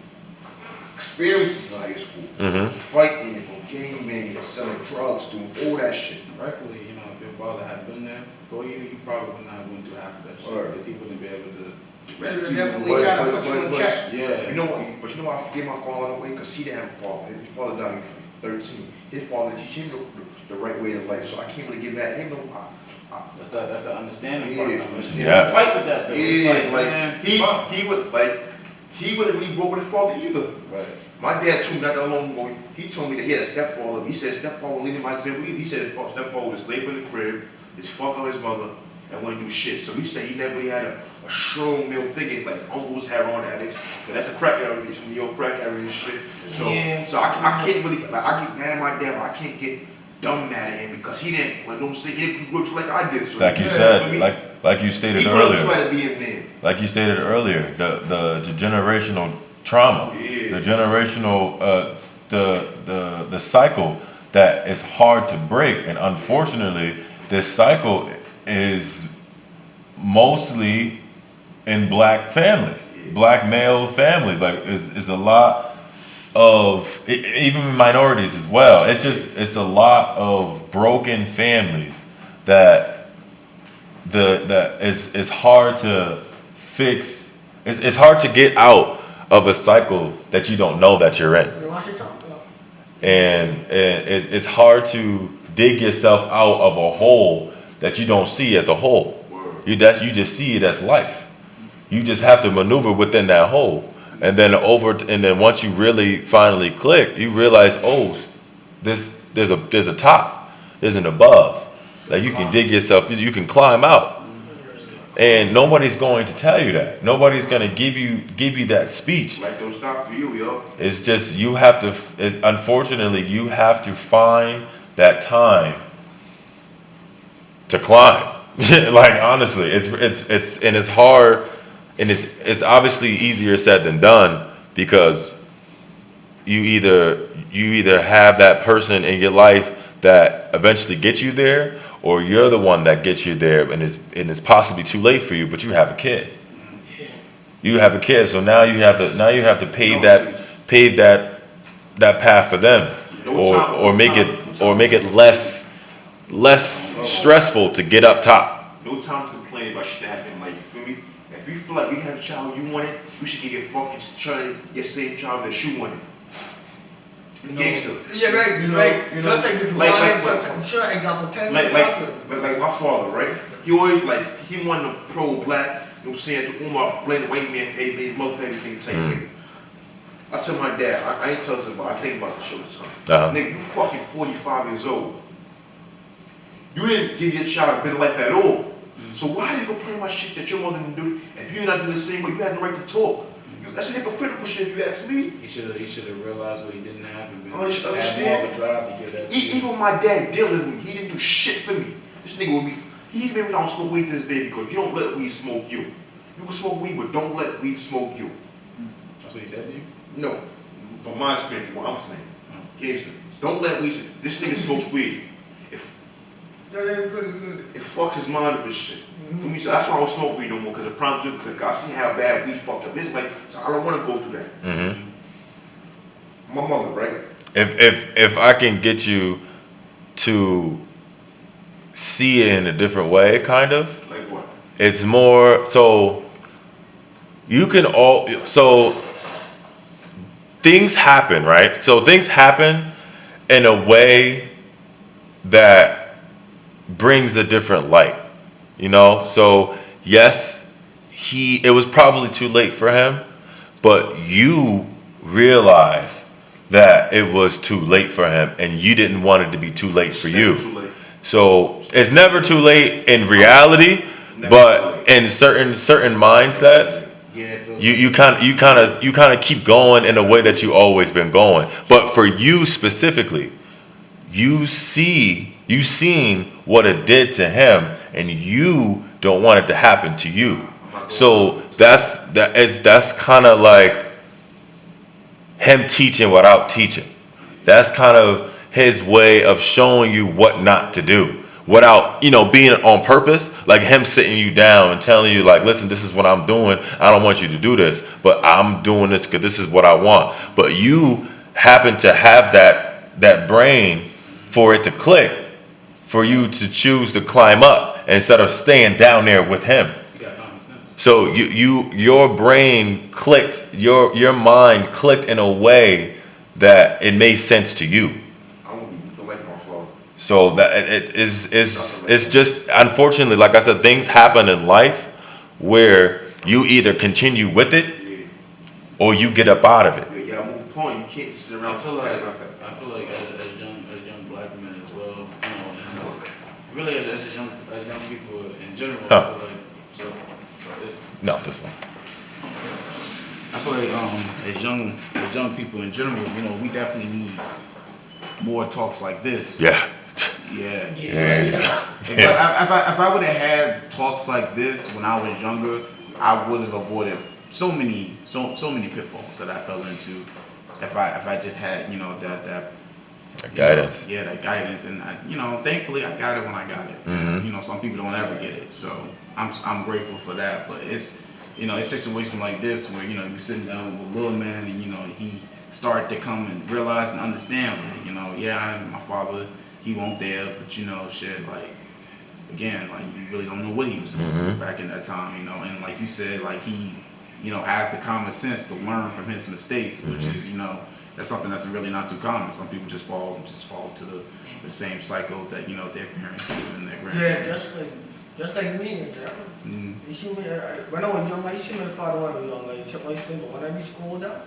experiences in high school. Fighting from gang banging, selling drugs, doing all that shit. Rightfully, you know, if your father had been there for you, you probably would not have went through half of that shit Right. because he wouldn't be able to. Definitely try to put you in check. Yeah. You know what? But you know why I forget my father in a way? Because he didn't have a father. His father died when he was 13. His father teach him the right way in life. So I can't really get mad at him. No, That's the understanding part. Yeah. I mean, Yeah. Fight with that though. yeah, It's like, man, he wouldn't really broke with his father either. Right. My dad told me not that long ago. He told me that he had a stepfather. He said stepfather leading by example. He said his stepfather was sleep in the crib, just fuck on his mother, and wouldn't do shit. So he said he never really had a strong male figure like uncles, heroin addicts. But that's a crack area, New York crack area and shit. So Yeah. so I can't really like I get mad at my dad, but I can't get dumb mad at him because he didn't. Like, don't say he didn't grow up like I did. So Like you for said, me, like you stated he wouldn't earlier. try to be a man. Like you stated earlier, the generational trauma, Yeah. the generational the cycle that is hard to break, and unfortunately, this cycle is mostly in black families, black male families. Like is a lot of even minorities as well. It's a lot of broken families that it's hard to fix. It's hard to get out of a cycle that you don't know that you're in, and it's hard to dig yourself out of a hole that you don't see as a hole. You just see it as life. You just have to maneuver within that hole, and then once you really finally click, you realize, oh, there's a top, there's an above. Like you can dig yourself, you can climb out. And nobody's going to tell you that. Nobody's going to give you that speech. Like don't stop for you, yo. It's just you have to. Unfortunately, you have to find that time to climb. Like honestly, it's hard, and it's obviously easier said than done because you either have that person in your life that eventually gets you there, or you're the one that gets you there, and it's possibly too late for you, but you have a kid. You have a kid, so now you have to pave that path for them, or make it less stressful to get up top. No time to complain about shit that happened. Like, you feel me? If you feel like you didn't have a child you wanted, you should give your fucking child your same child that you wanted. Gangster. Yeah, right, just like if you wanted, sure, example, 10 Like my father, right? He always he wanted a pro-black, you know what I'm saying, to Umar, blame the white man for his mother, everything take away. I tell my dad, I ain't telling him about, I think about the show this time. Nigga, you fucking 45 years old. You didn't give your child a better life at all. So why are you complaining about shit that your mother didn't do? If you're not doing the same way, you have the right to talk. That's a hypocritical shit if you ask me. He should have realized what he didn't have and Oh, you should had more of a drive to get that. Even my dad dealt with me. He didn't do shit for me. This nigga would be. He's been don't smoke weed to this day because you don't let weed smoke you. You can smoke weed, but don't let weed smoke you. That's what he said to you? No, from my experience, what I'm saying. Gangster, don't let weed. This nigga smokes weed. It fucks his mind up and shit. For me, so that's why I don't smoke weed no more, because it prompts me, because I see how bad weed fucked up. It's like, so I don't want to go through that. My mother, right? If I can get you to see it in a different way, kind of. Like what? It's more so things happen, right? So things happen in a way that brings a different light, you know? So yes, it was probably too late for him, but you realized that it was too late for him and you didn't want it to be too late for you. Too late. So it's never too late in reality, but in certain mindsets, you kind of keep going in a way that you always been going. But for you specifically, you seen what it did to him, and you don't want it to happen to you. So that's kind of like him teaching without teaching. That's kind of his way of showing you what not to do without, being on purpose. Like him sitting you down and telling you, like, listen, this is what I'm doing. I don't want you to do this, but I'm doing this because this is what I want. But you happen to have that brain for it to click, for you to choose to climb up instead of staying down there with him. So your brain clicked, your mind clicked in a way that it made sense to you. I don't like my father. So that it's just, unfortunately, like I said, things happen in life where you either continue with it or you get up out of it. Yeah, move point. You can't sit around. I feel like as young black men as well, and really as young people in general. Huh. I feel like No, this one. I feel like as young people in general, we definitely need more talks like this. Yeah. Yeah. Yeah. If I would have had talks like this when I was younger, I would have avoided so many pitfalls that I fell into. If I just had that guidance. That guidance, and thankfully I got it when I got it. Mm-hmm. Some people don't ever get it, so I'm grateful for that. But it's it's situations like this where you're sitting down with a little man, and he started to come and realize and understand, my father, he won't there, but shit, like, again, like, you really don't know what he was going through back in that time, and like you said, like, he has the common sense to learn from his mistakes, which is that's something that's really not too common. Some people just fall to the same cycle that their parents do and their grandparents. Yeah, just like me, you see me, when I was young, I see my father when I was young, he took my son, but when I reached older,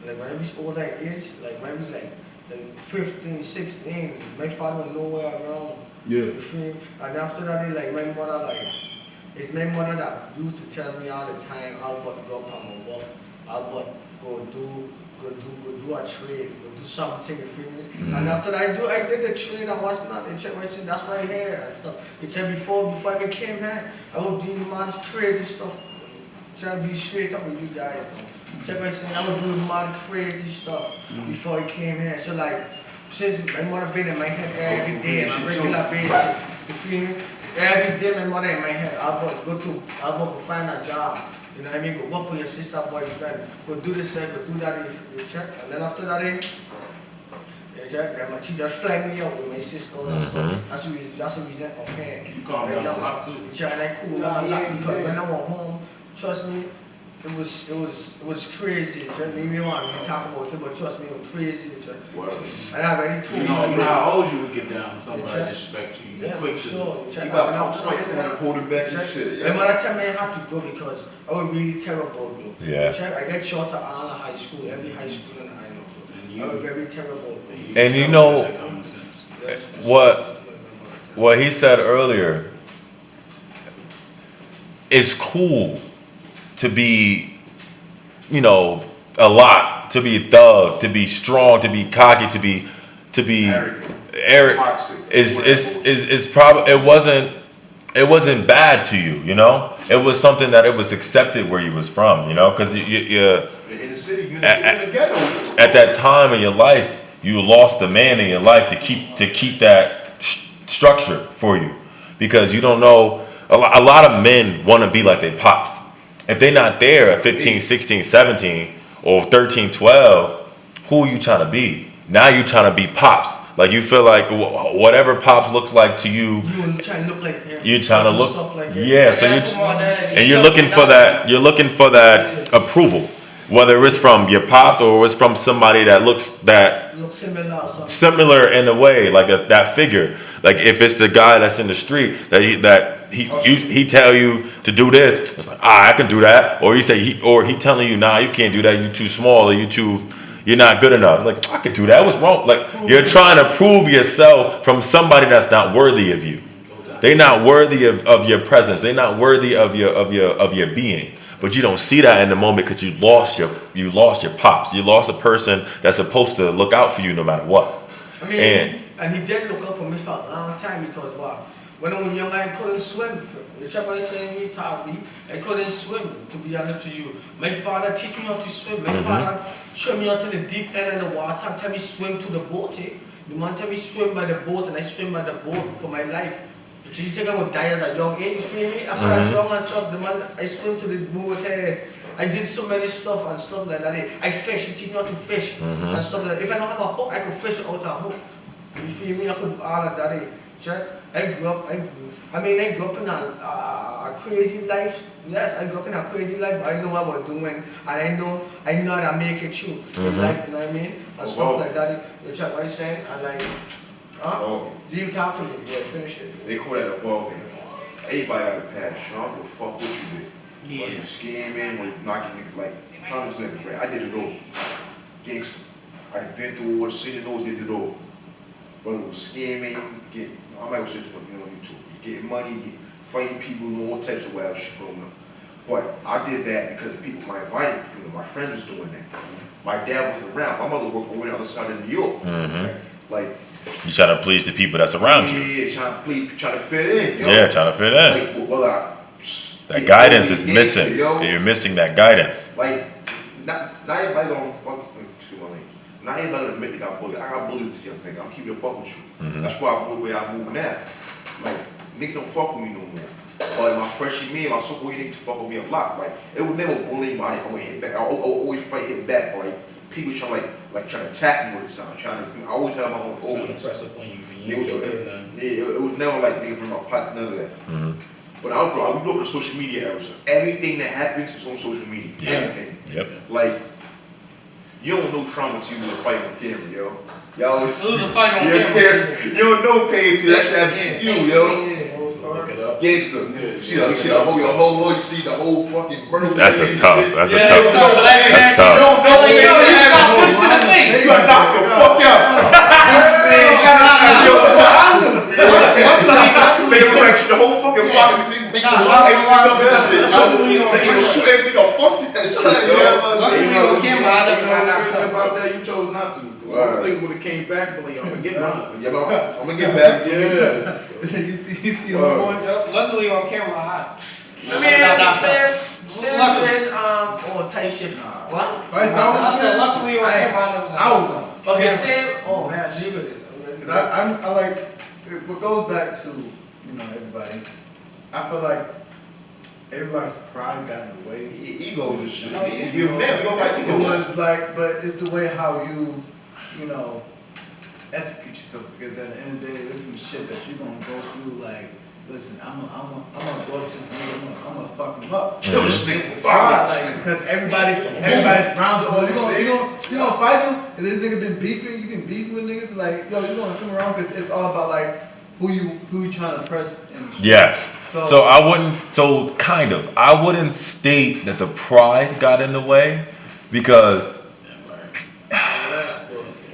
like when I reached older age, like when I was like like 15, 16. My father was nowhere around. Yeah. You feel me? And after that, like my mother, like it's my mother that used to tell me all the time, Albert, go up on my work. Albert, go do a trade, go do something, you feel me? And after that, I did the trade and what's not. They check my shit, that's my hair and stuff. They check before I became here, I was doing mad crazy stuff. Trying to be straight up with you guys. Check my shit, I was doing mad crazy stuff before I came here. So like, since my mother been in my head every day on a regular basis, you feel me? Every day my mother in my head, Albert, go find a job. You know what I mean? Go work with your sister, boyfriend. Go do this, go do that, you check. And then after that, you check. Then she just flagged me up with my sister and stuff. That's the reason of her. You calm down a lot too. You check, like cool down a lot because when I went home, trust me, it was crazy. You check. Maybe you want me to talk about it, but trust me, it was crazy. You check. And I already told You know how old you would get down when somebody disrespect you. You yeah, quick for to. sure. You check. You got pump somebody to have to hold him back and shit. And when I tell me I had to go because I was really terrible, bro. Yeah. Check, I get shot at all high school, every high school in the island, bro. I was very terrible, bro. And you know Yes, what he said earlier, it's cool to be, you know, a lot, to be a thug, to be strong, to be cocky, to be arrogant. Toxic. It's probably it wasn't bad to you, you know. It was something that it was accepted where you was from, you know, because you In the city, you're in the ghetto. at that time in your life, you lost a man in your life to keep that structure for you, because you don't know. A lot of men want to be like their pops. If they're not there at 15, 16, 17, or 13, 12, who are you trying to be? Now you're trying to be pops. Like you feel like whatever pops looks like to you, you trying to look like him. you're trying to Do look. stuff like him. Yeah, so That's what my dad- and you're looking for that. You're looking for that approval, whether it's from your pops or it's from somebody that looks Look similar or something. similar in a way, like that figure. Like if it's the guy that's in the street that he tell you to do this, it's like I can do that, or he telling you nah, you can't do that, you too small, or you're not good enough. Like I could do that. What's wrong? Like you're trying to prove yourself from somebody that's not worthy of you. They're not worthy of your presence. They're not worthy of your being. But you don't see that in the moment because you lost your pops. You lost a person that's supposed to look out for you no matter what. I mean, and he did look out for me for a long time because when I was young, I couldn't swim. The shepherd is saying he taught me, I couldn't swim, to be honest with you. My father teach me how to swim. My father threw me out in the deep end of the water and tell me swim to the boat. The man tell me swim by the boat and I swim by the boat for my life. So you think I would die at a young age, you feel me? After that young and stuff, the man, I swim to this boat. I did so many stuff and stuff like that. I fish, he teach me how to fish and stuff like that. If I don't have a hook, I could fish without a hook. You feel me? I could do all of that. Check. I grew up in a crazy life. Yes, I grew up in a crazy life, but I know what I was doing, and I know how to make it through in life. You know what I mean? And stuff like that. You check what I'm saying? And like, do you talk to me? Yeah, finish it. They call that evolving. Everybody got a past. I don't give a fuck what you did. Whether you scamming, whether you knocking niggas, like 100%, right? I did it all. Gangster. I've been through all, seen it all, did it all. Whether it was scamming, I'm not gonna say too much, you know, YouTube. You get money, fighting people, and all types of wild shit growing up. But I did that because the people, my environment was doing it. My friends was doing that. My dad wasn't around. My mother worked on the other side of New York. Right? Like, You trying to please the people that's around you. yeah, trying to fit in, yo. Yeah, trying to fit in. Like, well, That guidance is missing. You're missing that guidance. Like, not everybody don't fuck with you. Not everybody admit they got bullied. I got bullied this young nigga. I'm keeping it fuck with you. That's why I move the way I move now. Like, niggas don't fuck with me no more. But my freshman year, my sophomore year, niggas fuck with me a lot. Like, it was never bullying, but I would hit back. I always fight, hit back. But like, people trying to attack me all the time. I always have my own open. It was never like niggas bring my pot, none of that. But we grew up in the social media era, so everything that happens is on social media. Everything. Yep. Like, you don't know trauma till you fight on camera, yo. Y'all, Lose a fight on camera. you don't know pain till that shit happens to you, yo. Look it up. gangster. You see the whole, you see the whole fucking bird. That's a tough. That's a Yeah, tough. That's tough. You got knocked the fuck out. They gonna wreck you the whole fucking block. They gonna shoot everything up. Fuck that shit, yo. About that, you chose not to. Those things would have came back, but like, I'm gonna get mine. Yeah, I'm gonna get back. Yeah. you see your boy. Luckily on camera, I Sam is tight shit. What? said luckily on camera. Okay, Sam. Oh man, leave it. Cause I like what goes back to everybody. I feel like everybody's pride got in the way. Egos and shit. You know, We don't like it egos. was like, but it's the way how you execute yourself. Because at the end of the day, there's some shit that you're gonna go through. Like, listen, I'm gonna go to this nigga, I'm gonna fuck him up. Kill this nigga for Pride, five. like, because everybody's round you. You gonna fight him? Is this nigga been beefing? You been beefing with niggas? Like, yo, you gonna come around? Because it's all about like who you trying to press. Yes. So I wouldn't. So kind of. I wouldn't state that the pride got in the way, because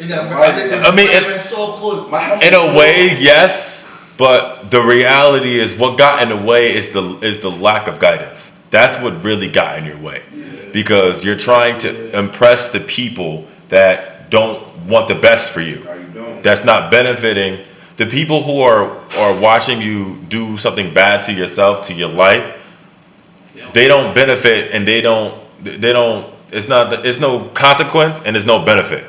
I mean, in a way, yes. But the reality is, what got in the way is the lack of guidance. That's what really got in your way, because you're trying to impress the people that don't want the best for you. That's not benefiting the people who are watching you do something bad to yourself, to your life. They don't benefit, and they don't. It's no consequence, and there's no benefit.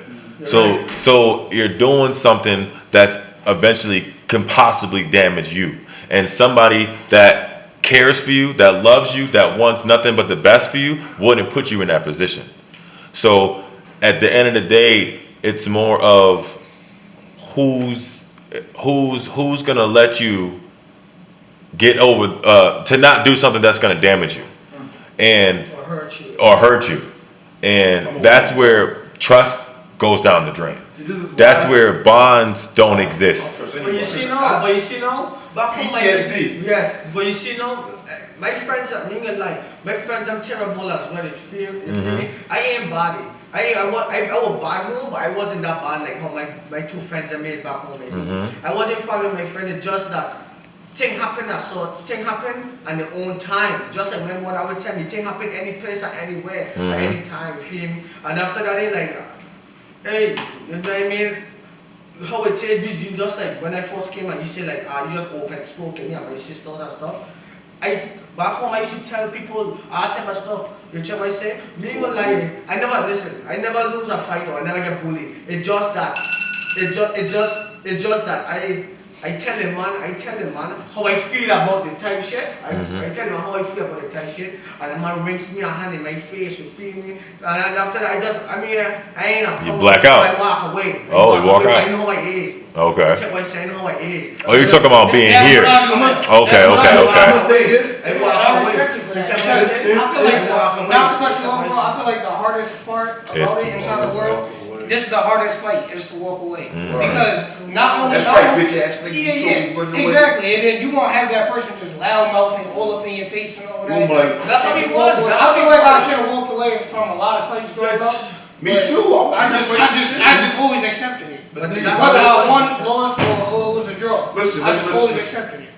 So you're doing something that's eventually can possibly damage you. And somebody that cares for you, that loves you, that wants nothing but the best for you, wouldn't put you in that position. So at the end of the day, it's more of who's gonna let you get over to not do something that's gonna damage you and or hurt you. And that's where trust goes down the drain. That's where bonds don't exist. But you see now, back home, PTSD. Yes, but you see now, my friends are meaning like my friends are terrible as well. It's fear. I ain't body. I was bad home, but I wasn't that bad like how my two friends I made back home. I wasn't following my friend. It's just that thing happened. Thing happened at their own time. Just like when I would tell me, thing happened any place or anywhere at any time. You feel me? And after that, they like, hey, you know what I mean? How it is, just like when I first came and you say like, you just open smoke at me and my sisters and stuff. Back home I used to tell people all type of stuff. You know what I say? Me will lie. I never lose a fight or I never get bullied. It's just that I tell them man how I feel about the time shit. I tell them how I feel about the time shit, and the man rings me a hand in my face, you feel me? And after that I ain't a You black out. I walk away. You walk out. I know how it is. Okay. I know how it is. Oh, you're talking about being here. Okay. I'm gonna say this. I walk I away. respect you for that. Because I feel like, not to cut you off, I feel like the hardest part about it inside the world, this is the hardest fight, is to walk away. Because not only That's right, bitch ass nigga. exactly, and then you won't have that person just loud mouthing all up in your face and all that. That's how he was. I feel like I should have walked away from a lot of fights growing up. Me too. I just always accepted it. But Whether I won, lost, or it was a draw. Listen, I just always listen. accepted it.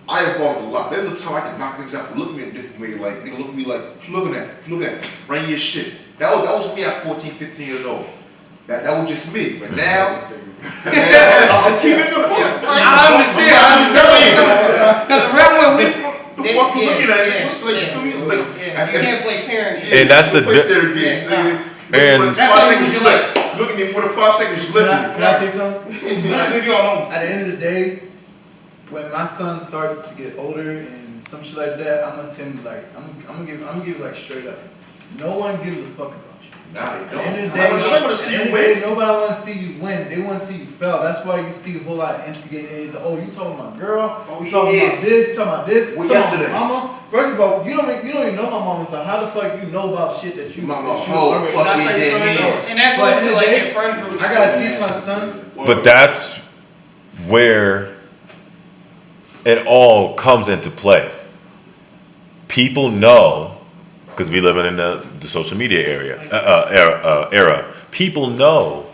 I evolved a lot. There's a time I could knock niggas out for looking at me in a different way. Like, they look at me like, what you looking at? Run your shit. That was me at 14, 15 years old. That was just me. But now, I'm keeping the point. I understand. Because around where we from, The fuck you looking at? What's like, you feel me? Like, you can't play staring. And that's the and That's how you like. Look at me for the 5 seconds you live Can I say something? Let's leave you alone. At the end of the day, when my son starts to get older and some shit like that, I'm gonna tell him like, I'm gonna give you like straight up. No one gives a fuck about you. Nah, they At don't. the end of the I day, want to see you win. nobody want to see you win. They want to see you fail. That's why you see a whole lot of instigating. It's like, oh, you talking about girl? Oh, You talking about this? You talking about this? What You talking yesterday? about mama? First of all, you don't even know my mama. So how the fuck you know about shit that you? Mama, that you hoe, already- fuck That's me, how you dead say man. And that goes to like your friend group. I gotta teach my son. but that's where it all comes into play. People know, because we live in the social media era. People know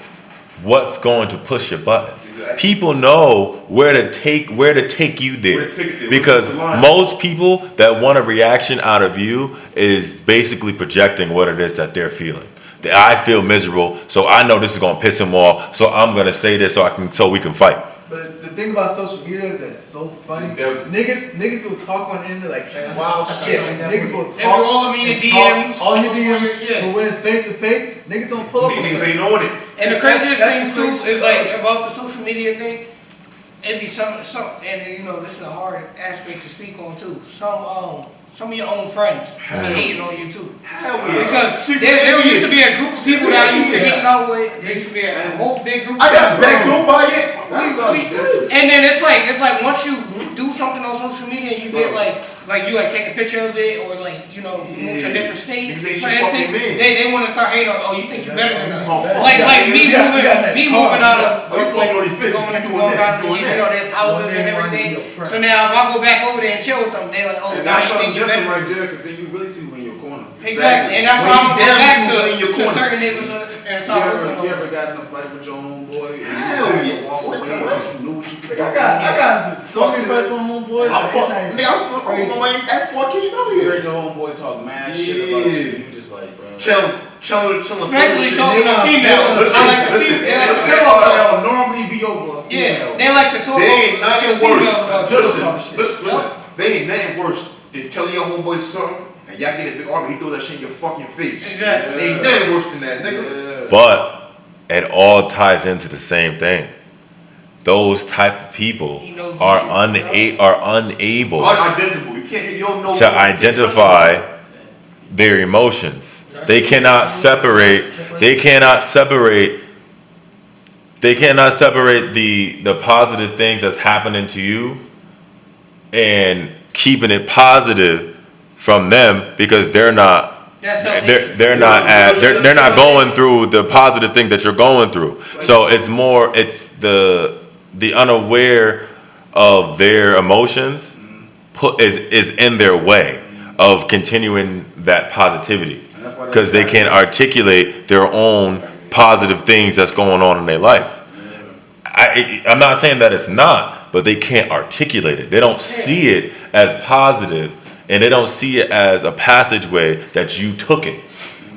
what's going to push your buttons. Exactly. People know where to take you there. Where to take it there, Because where to the line. most people that want a reaction out of you is basically projecting what it is that they're feeling. That I feel miserable, so I know this is gonna piss him off, so I'm gonna say this so we can fight. But the thing about social media that's so funny, Yeah. niggas will talk on the internet like wild shit. Niggas will They talk. be all in your and DMs. talk, all your DMs. Yeah. But when it's face to face, niggas don't pull up. on Niggas it. ain't on it. And the craziest That's thing the too crazy is part. like about the social media thing. It be some, and you know this is a hard aspect to speak on too. Some of your own friends be hating on you too. Hell yeah. Because Secret there used to be envious. a group of people that I used to Secret hang out with. There used to be a whole big group. I got of backed up by it. That sucks different. And then it's like once you do something on social media and you get like you take a picture of it or like you know you move to a different state. Niggas ain't For your fucking instance, man. they want to start hating on. Oh, you think you better than us? Oh, fuck Like that. me You got me that car. moving out of Oh, you fucking all these bitches, going you into doing Long this, Island, you doing you that. know there's houses and everything. So now if I go back over there and chill with them, they like, oh, And now that's you something think you different better. right there, because then you really see when you're corner. Exactly, and that's When why you I'm gonna go down, back you in your to corner. certain neighbors and You South ever got in a fight with your homeboy? And Hell you yeah. walk away because you knew what you could I got so many friends on homeboys. I'm fucking. Nigga, I'm on my at 4K out You here. heard your homeboy talk mad shit about you. Yeah. You just like, bro. Chillin'. Especially shit. talking to females. Listen, I like the listen, females. They like to listen. talk about- They'll normally be over a female. Yeah, they like to talk They ain't about nothing females about worse. you. Listen. They ain't nothing worse than telling your homeboy something and y'all get a big argument. He throw that shit in your fucking face. Exactly. They ain't nothing worse than that, nigga. Yeah. But it all ties into the same thing. Those type of people He knows are what you know. unable Unidentifiable. You don't know. to identify their emotions. They cannot separate. They cannot separate the positive things that's happening to you and keeping it positive from them because they're not That's self-hatred. they're not going through the positive thing that you're going through. So it's the unaware of their emotions is in their way of continuing that positivity because they can't articulate their own positive things that's going on in their life. I'm not saying that it's not, but they can't articulate it. They don't see it as positive, and they don't see it as a passageway that you took it.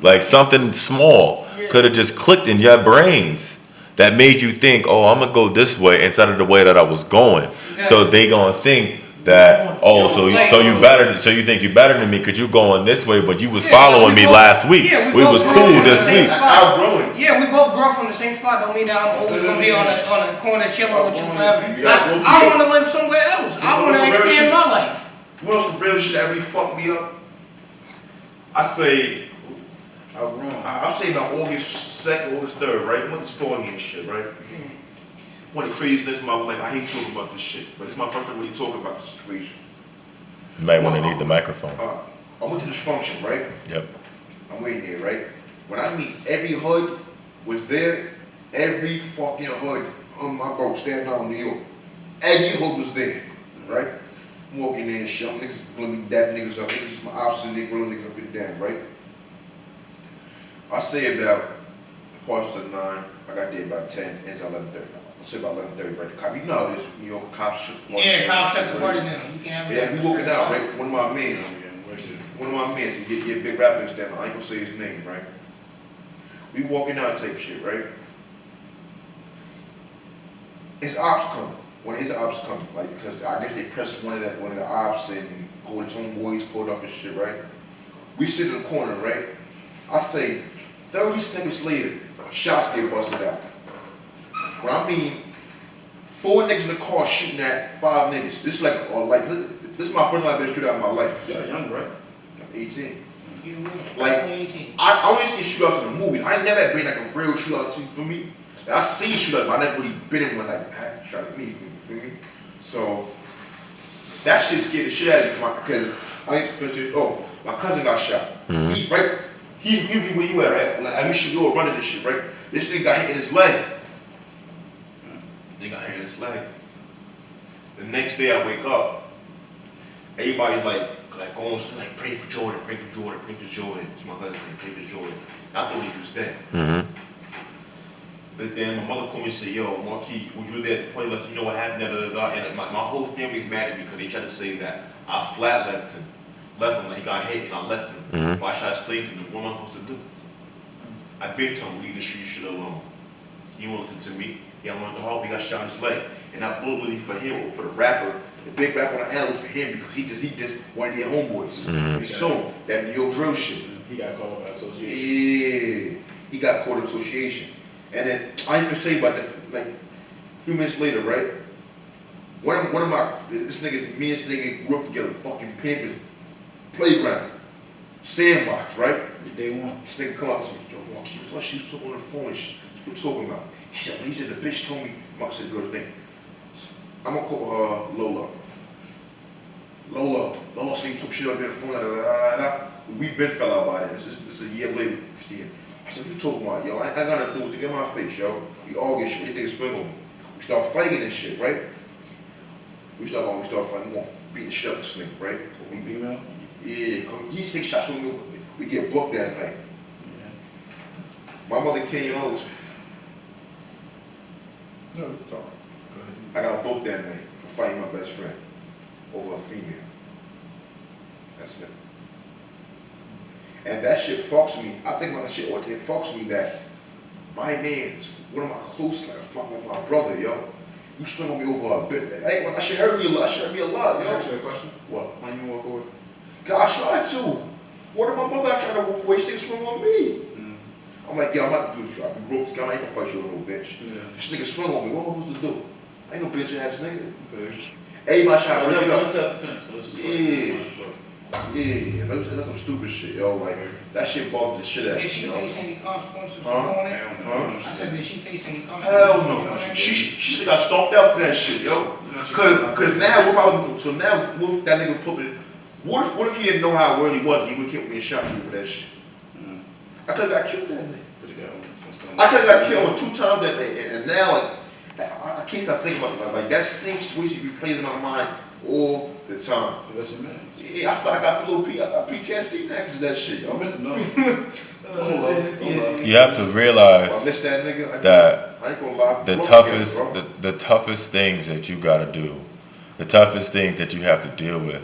Like something small could have just clicked in your brains that made you think, oh, I'm gonna go this way instead of the way that I was going. So they gonna think that, oh, so you think you better than me because you going this way, but you was following me last week. Yeah, we was both cool grew up this from the same week. spot. Outgrowing. Yeah, we both grew up from the same spot. Don't mean that I'm always gonna be on a corner chilling with you forever. Yeah, I want to live somewhere else. I want to expand my life. You want some real shit that really fucked me up? I say, I'll say about August 2nd, August 3rd, right? I went to Sporting and shit, right? One of the craziest in my life. I hate talking about this shit, but it's my first time really talking about the situation. You might want to need the microphone. I went to this function, right? Yep. I'm waiting there, right? When I mean every hood was there, every fucking hood on my boat, Staten Island, New York. Every hood was there, right? I'm walking there and shit. I'm niggas gonna be dapping niggas up. Niggas my opposite, they grilling niggas up and down, right? I say about quarter to 9. I got there about 10, ends at 11:30. I say about 11:30, right? The cop, you know how this, New York cops shit. Yeah, cops shut the party down. You can't have Yeah, we walking out, right? One of my mans, he get a big rapper down. I ain't gonna say his name, right? We walking out type shit, right? His ops come. When his ops come, like because I guess they pressed one of the ops and called his homeboys, pulled up and shit, right? We sit in the corner, right? I say 30 seconds later, shots get busted out. When I mean 4 niggas in the car shooting at 5 niggas. This is this is my first time I've been shooting out in my life. You're young, right? I'm 18. Like, I only see shootouts in the movies. I never been like a real shootout team for me. I seen shootouts, but I never really been in one like that. Shot at me, you feel me? So that shit scared the shit out of me because my cousin got shot. Mhm. He's where you at, right? Like I wish you were running this shit, right? This nigga got hit in his leg. They got hit in his leg. The next day I wake up, everybody's like going like pray for Jordan, pray for Jordan, pray for Jordan. It's my husband, pray for Jordan. I thought he was dead. Mm-hmm. But then my mother called me and said, yo, Marquis, would you there to play, let you know what happened, da, da, da, da. And my whole family was mad at me because they tried to say that I flat left him, like he got hit and I left him. Mm-hmm. Why should I explain to him, what am I supposed to do? I been told him, leave the street shit alone. He won't listen to me. He wanted to halt, he got shot in his leg. And I blew really for him or for the rapper, the big rapper on the animal for him because he just wanted their homeboys. Mm-hmm. So that New York drill shit. He got called up by association. Yeah, he got caught in association. And then I ain't first tell you about that. Like a few minutes later, right? One of my me and this nigga grew up together, fucking Pampers, playground, sandbox, right? Day one. This nigga come out to me, yo, Mark, she was talking on the phone and shit. What you talking about? He said the bitch told me, Mark said the girl's name. I'm gonna call her Lola. Lola said he took shit up in the phone, da, da, da, da. We been fell out by then. This is a year later. I said, what you talking about, yo? I gotta do it to get my face, yo. We all get shit. What do you think is spring on me? We start fighting and shit, right? We start fighting. We gonna beat the shit out of this nigga, right? We female? Yeah, cause he take shots when we get booked that night. Yeah. My mother came home. No, sorry. I got booked that night for fighting my best friend over a female. That's it. And that shit fucks me. I think about that shit all day. It fucks me that my man's one of my close friends, my brother, yo. You swing on me over a bit. Like, hey, that shit hurt me a lot. Can I ask Yo. you a question? What? Why you walk away? Cause I tried to. What if my mother I tried to walk away? She swing on me. I'm like, yo, I'm about to do this. I be broke. I ain't gonna fight you on no bitch. Yeah. This nigga swung on me. What am I supposed to do? I ain't no bitch ass nigga. Fair. Everybody trying to bring it up. Self-defense, so it's just Yeah, that's some stupid shit, yo. Like that shit bothered the shit out of me. Did she yo. face any consequences for Huh? doing it? Huh? I said, did she face any consequences? Hell for no. doing it? She got stomped out for that shit, yo. Cause now what that nigga put it. What if he didn't know how worthy he was? He would kill me and shot me for that shit. I could have got killed that night. I could have got killed 2 times that day, and now like I can't stop thinking about it. Like that same situation replays in my mind all the time. That's your man. Yeah, I feel like I got I got PTSD now because of that shit, yo. You have to realize I missed that nigga. that I ain't gonna lie. the Broke toughest, together, bro. the toughest things that you gotta do, the toughest things that you have to deal with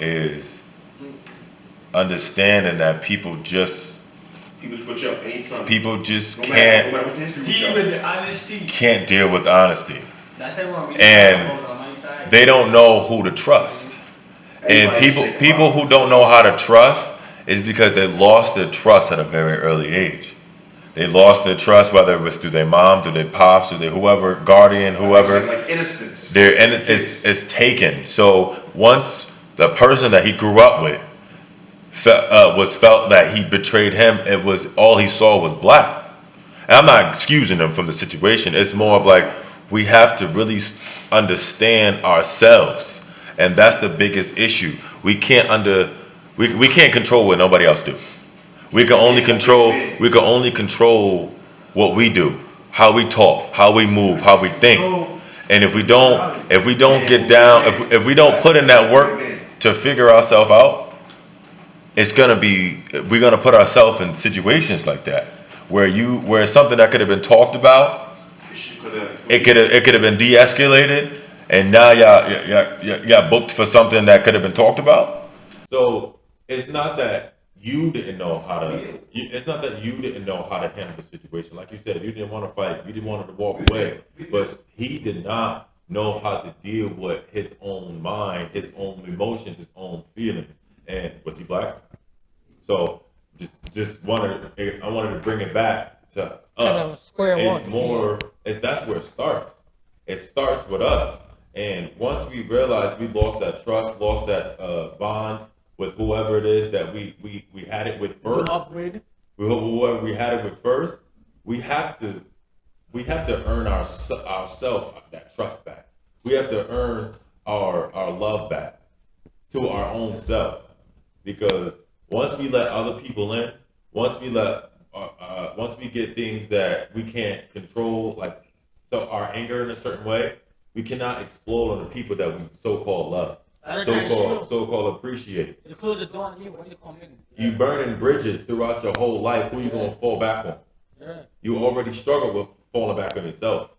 is understanding that people just switch up anytime. People just no matter can't what the history Deal with the honesty. can't deal with honesty. That's that one. And on my side. They don't know who to trust. And people who don't know how to trust is because they lost their trust at a very early age. They lost their trust, whether it was through their mom, through their pops, through their whoever, guardian, whoever. Like innocence. It's taken. So once the person that he grew up with felt that he betrayed him, it was all he saw was black. And I'm not excusing him from the situation. It's more of like we have to really understand ourselves, and that's the biggest issue. We can't control what nobody else do. We can only control what we do, how we talk, how we move, how we think. And if we don't get down, if we don't put in that work to figure ourselves out, we're gonna put ourselves in situations like that where something that could have been talked about, it could have been de-escalated, and now y'all booked for something that could have been talked about. So it's not that you didn't know how to. It's not that you didn't know how to handle the situation. Like you said, you didn't want to fight. You didn't want to walk away, but he did not know how to deal with his own mind, his own emotions, his own feelings. And was he black? So I wanted to bring it back to us. That's where it starts. It starts with us. And once we realize we lost that trust, lost that bond with whoever it is that we had it with first, whoever we had it with first, we have to earn ourself that trust back. We have to earn our love back to our own self. Because once we let other people in, once we get things that we can't control, like our anger in a certain way, We cannot explode on the people that we so-called love, That's true. so-called appreciate. You close the door on you when you come in. You burning bridges throughout your whole life. Who you gonna fall back on? Yeah. You already struggle with falling back on yourself.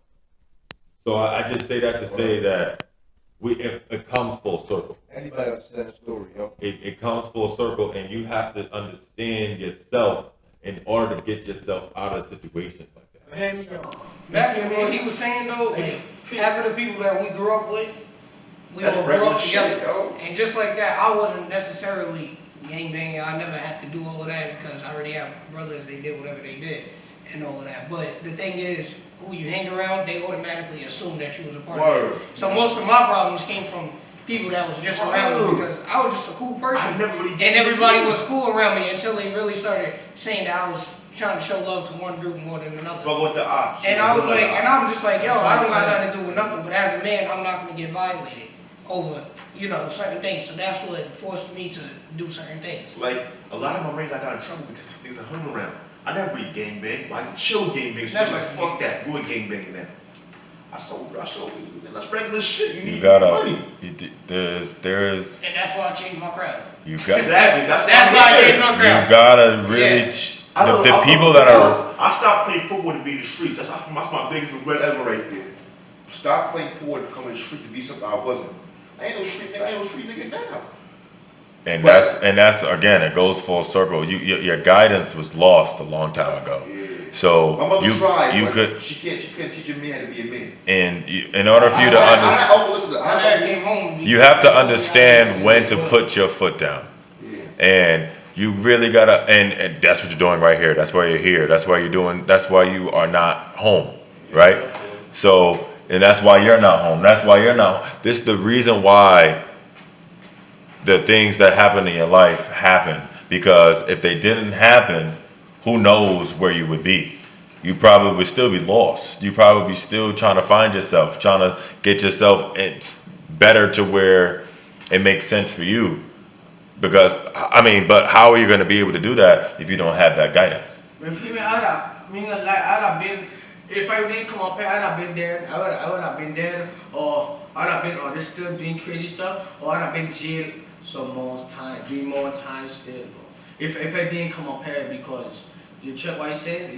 So I just say that to say that if it comes full circle. Anybody understand that story, yo? It comes full circle, and you have to understand yourself in order to get yourself out of situations like that. Back to what he was saying though, like, half of the people that we grew up with, we That's all grew regular up together. shit, yo. And just like that, I wasn't necessarily gangbanging. I never had to do all of that because I already have brothers, they did whatever they did and all of that. But the thing is, who you hang around, they automatically assume that you was a part of it. So most of my problems came from people that was just around me because I was just a cool person. And everybody was cool around me until they really started saying that I was trying to show love to one group more than another. Fuck with the ops. And I was like, and I'm just like, yo, I don't got nothing to do with nothing. But as a man, I'm not gonna get violated over, certain things. So that's what forced me to do certain things. Like, a lot of my mates, I got in trouble because niggas are hung around. I never really gangbang, but I can chill gangbang. So Never. like, fuck that, you a gangbanging now. I sold, that's regular shit. You You need gotta, money. there's, And that's why I changed my crowd. you got, Exactly, That's why I changed my you crowd. gotta really, Yeah. the people that are, I stopped playing football to be in the streets. That's my biggest regret ever right there. Stop playing forward to come in the street to be something I wasn't. I ain't no street nigga now. and that's, again, it goes full circle. Your guidance was lost a long time ago. Yeah. So, My mother tried, you but could, she couldn't teach a man to be a man. and in order for you to understand, I never came home. you have to understand when to put your foot down. Yeah. And you really gotta, and that's what you're doing right here. That's why you're here. That's why you are not home, right? So, and that's why you're not home. That's why you're not, this is the reason why the things that happen in your life happen. Because if they didn't happen, who knows where you would be? You probably would still be lost. You probably still trying to find yourself, trying to get yourself better to where it makes sense for you. Because, but how are you going to be able to do that if you don't have that guidance? But for me, I'd have been, if I didn't come up here, I'd have been dead. I would have been dead, or I'd have been, or just still doing crazy stuff, or I'd have been jailed some more time, 3 more times still. If I didn't come up here, because you check what I said,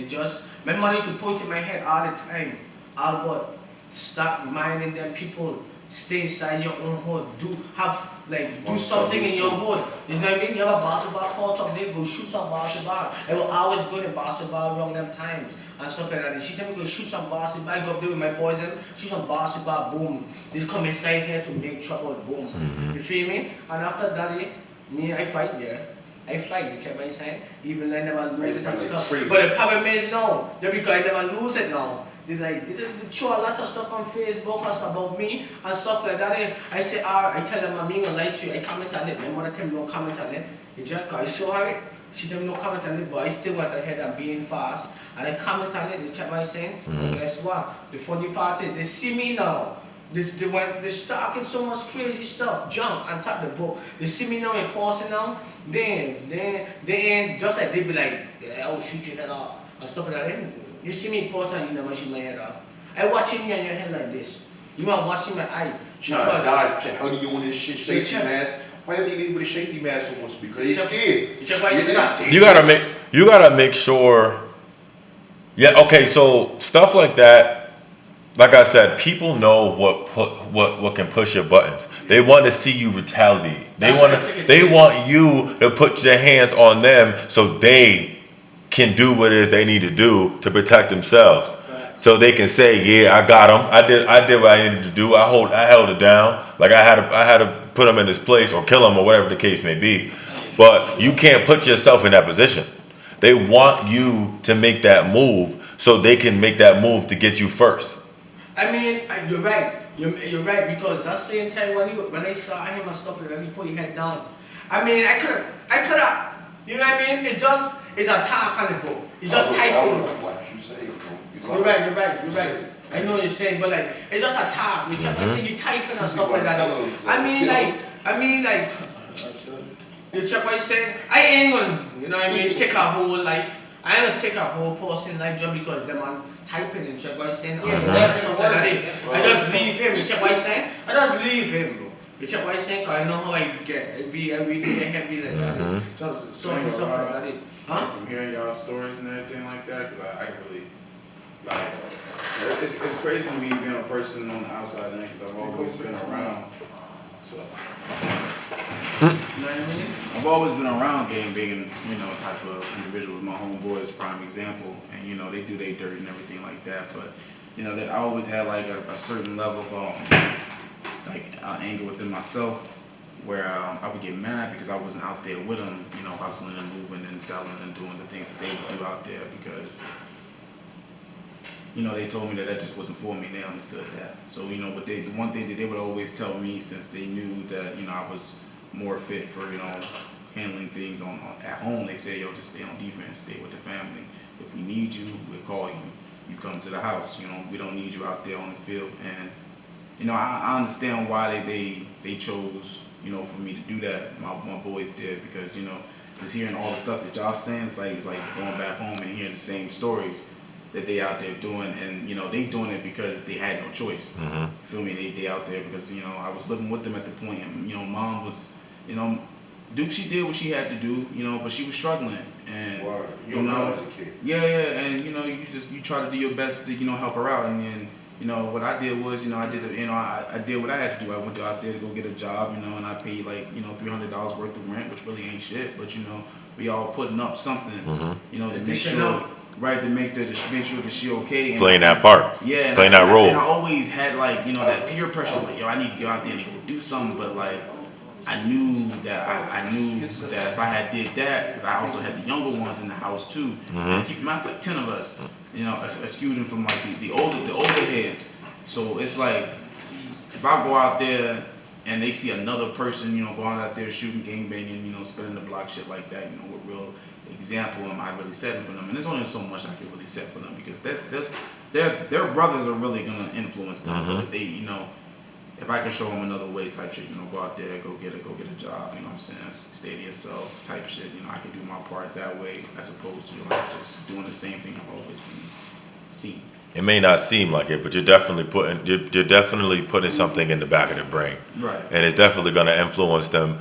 my money to point in my head all the time. Albert, stop minding them people. Stay inside your own hood. Do something in your hood. You know what I mean? You have a basketball court up there, go shoot some basketball. I will always go to basketball around them times and stuff like that. And she tell me go shoot some basketball. I go up there with my boys and shoot some basketball, boom. They come inside here to make trouble, boom. Mm-hmm. You feel me? And after that, I fight, yeah. I fight, you check what I'm saying? Even I never lose it and stuff. But the problem is now, just because I never lose it now. They show a lot of stuff on Facebook and stuff about me and stuff like that. I say, I tell them I'm being a lie to you. I comment on it. My mother tell me no comment on it. I show her it. She tell me no comment on it, but I still went ahead and being fast. And I comment on it. They check what I'm saying. But guess what? The funny part is they see me now. They're talking so much crazy stuff, junk on top of the book. They see me now and posting now. Then they ain't just like they be like, yeah, I will shoot your head off and stuff like that. You see me post and you never shoot my head off. I watching you on your head like this. You are watching my eye. Trying to dodge, how do you on this shit, safety mask? Why do they with a safety mask too much? Because they scared. You check what I said? You gotta make sure. Yeah, okay, so stuff like that, like I said, people know what can push your buttons. They want to see you retaliate. They want you to put your hands on them so they can do what it is they need to do to protect themselves. So they can say, yeah, I got him. I did what I needed to do. I held it down. Like I had to put him in his place or kill him or whatever the case may be. But you can't put yourself in that position. They want you to make that move so they can make that move to get you first. I mean, you're right. You're right, because that same time when I saw him and stuff like that, he put his head down. I mean, I could have, you know what I mean? It's a talk on the book. It's just typing. You're right. I know what you're saying, but like, it's just a talk. You typing and stuff like that. I mean, you check what I'm saying? I ain't gonna, you know what I mean, take a whole life I don't take a whole person like just because them man typing and check what he's saying. Yeah, Stuff like that. I just leave him. You check what he's saying. I just leave him, bro. You check what he's saying, cause I know how I get. I really get heavy like that. So stuff like that. Huh? From hearing y'all stories and everything like that, because I really, like, it's crazy to me being a person on the outside, because I've always been around. So, You know what I mean? I've always been around gang banging, type of individuals. My homeboy is prime example, and they do their dirt and everything like that. But that I always had like a certain level of anger within myself, where I would get mad because I wasn't out there with them, hustling and moving and selling and doing the things that they would do out there because. They told me that just wasn't for me, and they understood that. So, but the one thing that they would always tell me, since they knew that, I was more fit for, handling things at home, they said, yo, just stay on defense, stay with the family. If we need you, we'll call you. You come to the house, we don't need you out there on the field. And, I understand why they chose, for me to do that. My boys did, because, just hearing all the stuff that y'all saying, it's like going back home and hearing the same stories that they out there doing, and they doing it because they had no choice. Mm-hmm. Feel me? They out there because I was living with them at the point, and mom was, she did what she had to do, but she was struggling, and you know as a kid. yeah, and you try to do your best to help her out, and then what I did was I did what I had to do. I went out there to go get a job, and I paid like $300 worth of rent, which really ain't shit, but we all putting up something, to make sure. Right, to make sure that she okay. And Playing that part. Yeah. Playing that role. And I always had that peer pressure, like, yo, I need to go out there and go do something. But like, I knew that if I had did that, because I also had the younger ones in the house too. Mm-hmm. And keep in mind, it's like 10 of us, excluding from like the older heads. So it's like, if I go out there and they see another person, going out there shooting, gang banging, spinning the block, shit like that, with real example am I really setting for them, and there's only so much I can really set for them, because their brothers are really gonna influence them. Mm-hmm. But if they, if I can show them another way, type shit, go out there, go get a job, what I'm saying, stay to yourself, type shit, I can do my part that way, as opposed to just doing the same thing I've always been seen. It may not seem like it, but you're definitely putting something in the back of their brain, Right. and it's definitely going to influence them.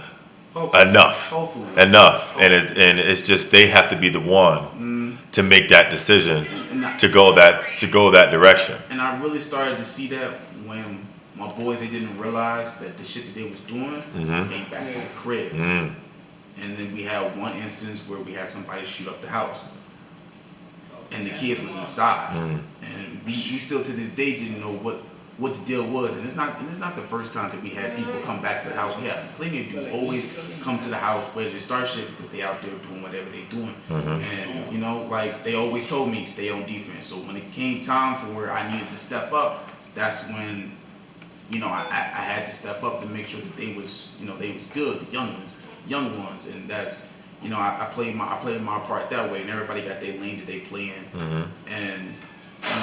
Hopefully. Enough, Hopefully. enough, and it's just they have to be the one to make that decision to go that direction. And I really started to see that when my boys, they didn't realize that the shit that they was doing came back to the crib. Mm. And then we had one instance where we had somebody shoot up the house, and the kids was inside, and we still to this day didn't know what the deal was. And it's not the first time that we had people come back to the house. We have plenty of dudes always come to the house ready to start shit because they out there doing whatever they doing. And like they always told me, stay on defense. So when it came time for where I needed to step up, that's when I had to step up to make sure that they was good, the young ones, and that's I played my part that way, and everybody got their lane that they play in. And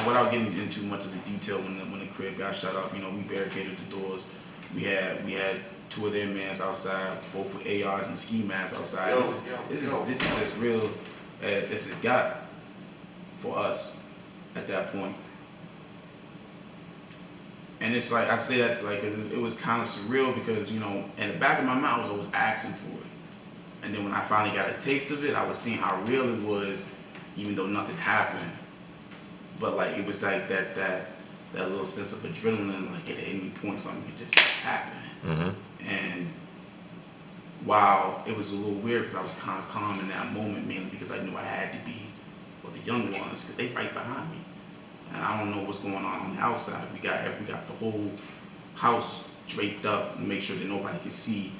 without getting into much of the detail, when the crib got shot up, we barricaded the doors. We had 2 of their mans outside, both with ARs and ski masks outside. This is as real as it got for us at that point. And it's like, I say that like it was kind of surreal because in the back of my mind I was always asking for it. And then when I finally got a taste of it, I was seeing how real it was, even though nothing happened. But like it was like that little sense of adrenaline, like at any point something could just happen. And while it was a little weird because I was kind of calm in that moment, mainly because I knew I had to be for the young ones because they right behind me, and I don't know what's going on the outside. We got the whole house draped up and make sure that nobody can see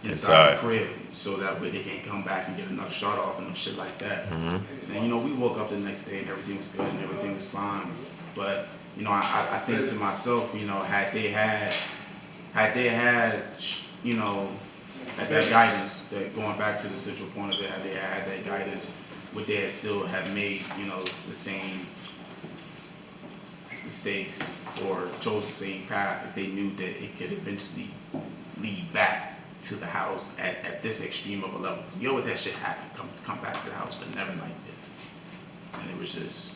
inside the crib, so that way they can't come back and get another shot off and shit like that. And we woke up the next day and everything was good and everything was fine. But I think to myself, had they had that guidance, that going back to the central point of it, had they had that guidance, would they still have made the same mistakes or chose the same path if they knew that it could eventually lead back to the house at this extreme of a level. We always had shit happen, come back to the house, but never like this. And it was just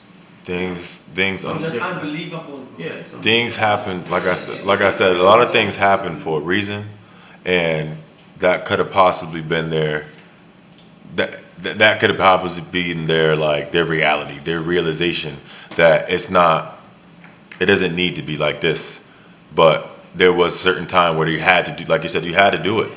things Just unbelievable. yeah. things happen. Like I said, a lot of things happen for a reason, and that could have possibly been their that could have possibly been their like their reality, their realization that it doesn't need to be like this, but there was a certain time where you had to do, like you said, you had to do it.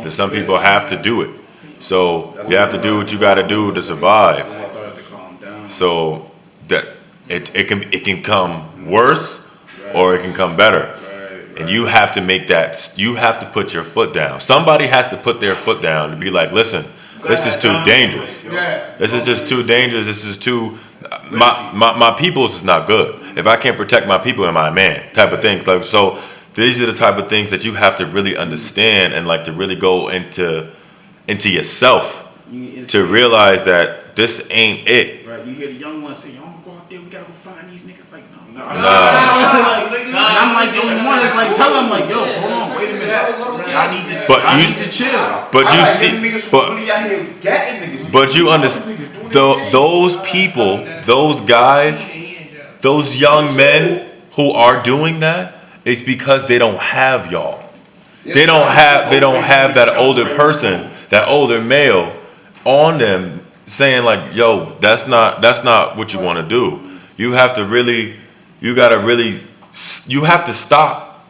For some people have to do it, so you have to do what you got to do to survive. I started to calm down. So that it can come worse or it can come better. And you have to make that, you have to put your foot down. Somebody has to put their foot down to be like, listen, this is too dangerous. This is just too dangerous. This is too, my people's is not good. If I can't protect my people, am I a man? Type of things. Like, so these are the type of things that you have to really understand and like to really go into yourself to realize that this ain't it. Right, you hear the young ones say, "Oh, go out there, we gotta go find these niggas." Like, no. Nah. And I'm like the only one that's like, tell them like, yo, hold on, wait a minute, I need to chill. But you see, but you understand, those people, those guys, those young men who are doing that, it's because they don't have y'all. They don't have that older person, that older male on them saying like, yo, that's not what you want to do. You have to really, you have to stop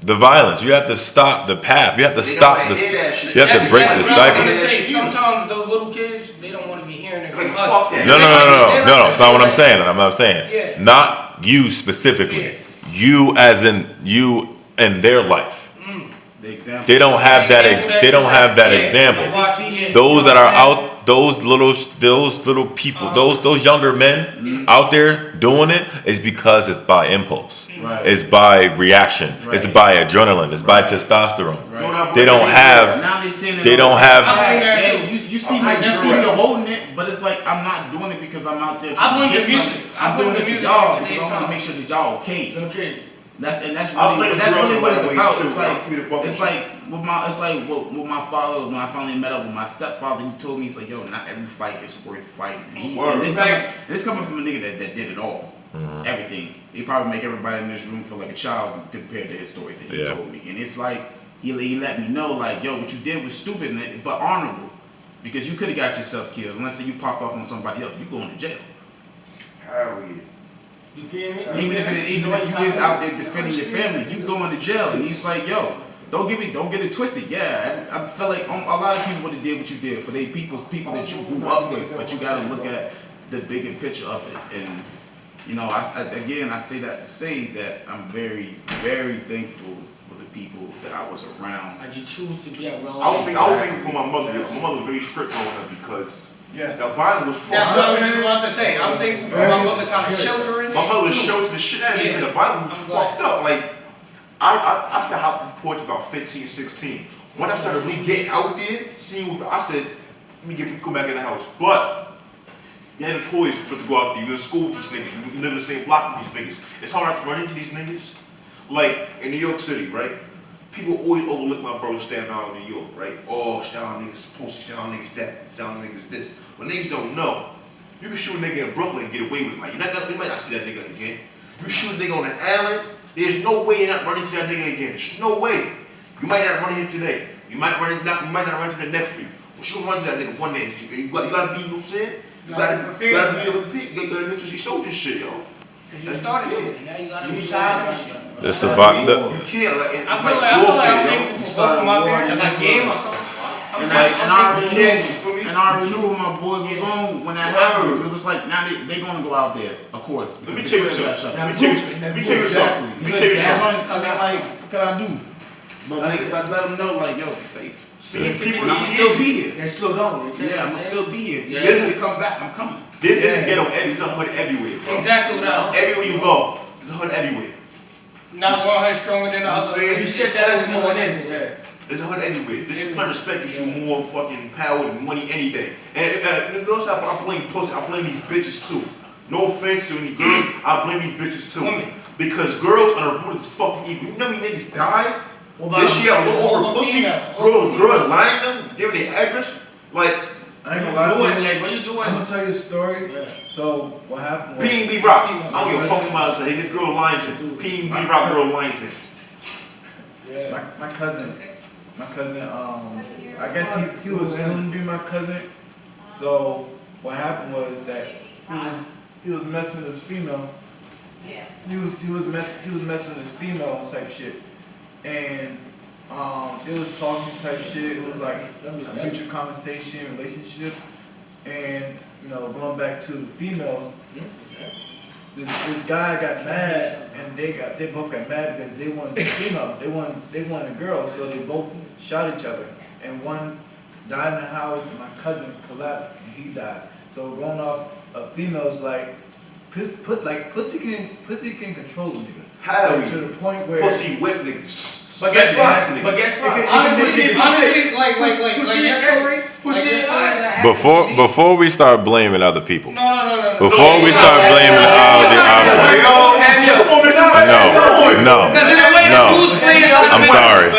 the violence. You have to stop the path. You have to stop the, you have to break the cycle. Sometimes those little kids, they don't want to be hearing it from us. No, it's not what I'm saying. I'm not saying. Not you specifically. You as in you and their life. They don't have that. They don't have that example. Those that are out, those little people, those younger men out there doing it is because it's by impulse. Right. It's by reaction. Right. It's by adrenaline. It's by testosterone. Right. They don't have. Now they saying They don't have. Hey, you see me holding it, but it's like I'm not doing it because I'm out there. I'm doing to the get music. something. I'm doing the it for music y'all in because today's I want to time. make sure that y'all okay. Okay. That's really what it's about. It's like with my father, when I finally met up with my stepfather, he told me, he's like, yo, not every fight is worth fighting. And this coming from a nigga that did it all. Mhm. Everything. He probably make everybody in this room feel like a child compared to his story that he told me. And it's like he let me know, like, yo, what you did was stupid but honorable. Because you could have got yourself killed. Unless you pop off on somebody else, you going to jail. Hell yeah. You feel me? Even if you is out there defending your family, you going to jail. And he's like, yo, don't get it twisted. Yeah, I feel like a lot of people would have did what you did for their people that you grew up with, but you got to look at the bigger picture of it. And you know, I say that to say that I'm very, very thankful for the people that I was around. And you choose to be around. I was thinking for my mother. My mother was very strict on her because the violence was fucked That's up. what I was about to say. I was thinking for my mother kind of sheltering. My mother was sheltered the shit out of me because the violence was fucked up. Like, I started hopping the porch about 15, 16. When I started really getting out there, seeing what I said, let me go back in the house. But you had a choice but to go out there. You're in school with these niggas. You live in the same block with these niggas. It's hard to run into these niggas. Like, in New York City, right? People always overlook my brother standing out in New York, right? Oh, stand out niggas pussy, stand out niggas that, stand out niggas this. But niggas don't know. You can shoot a nigga in Brooklyn and get away with it. Like, you might not see that nigga again. You shoot a nigga on the island, there's no way you're not running to that nigga again. There's no way. You might not run into him today. You might not run into the next week. But you run to that nigga one day. You gotta be, you know what I'm saying? You gotta be able to pick. You gotta make sure you show this shit, yo. Cause you started it. Now you gotta be silent. You can't, like, I feel like I'm thankful for both of my parents, like game or something. And I knew when my boys was on when that happened. It was like now they gonna go out there, of course. Let me tell you something. Let me tell you something. I mean, like, what can I do? But like, I let them know, like, yo, be safe. See, people, I'm still be here. They're slow down. Yeah, I'm gonna still be here. Yeah. If you come back, I'm coming. This isn't ghetto. There's a hood everywhere, bro. Exactly what I was. Everywhere you go, there's a hood everywhere. Not one head stronger than the other. You said that as going in. Yeah. There's a hood everywhere. Discipline, respect gives you more fucking power than money any day. And notice how I blame pussy. I blame these bitches too. No offense to any girl, I blame these bitches too. Women. Because girls are the root of this fucking evil. You know how many niggas died This shit over pussy, girl lying them, giving their address, like. I ain't gonna lie to you. Like, what you doing? I'm gonna tell you a story. Yeah. So what happened was P&B Rock. I don't give a fuck about say this girl lying to P&B Rock girl lying to. Yeah. my cousin, I guess he was soon to be my cousin. So what happened was that he was messing with his female. He was messing with his female type shit. And it was talking type shit. It was like a mutual conversation, relationship, and going back to the females. This guy got mad, and they both got mad because they wanted the female. They wanted a girl, so they both shot each other. And one died in the house, and my cousin collapsed, and he died. So going off of females, like pussy can control a nigga. How to the point where pussy whip niggas. But guess what? Honestly, like your story. Before we start blaming other people. No. Before we start blaming all the other. No. I'm sorry.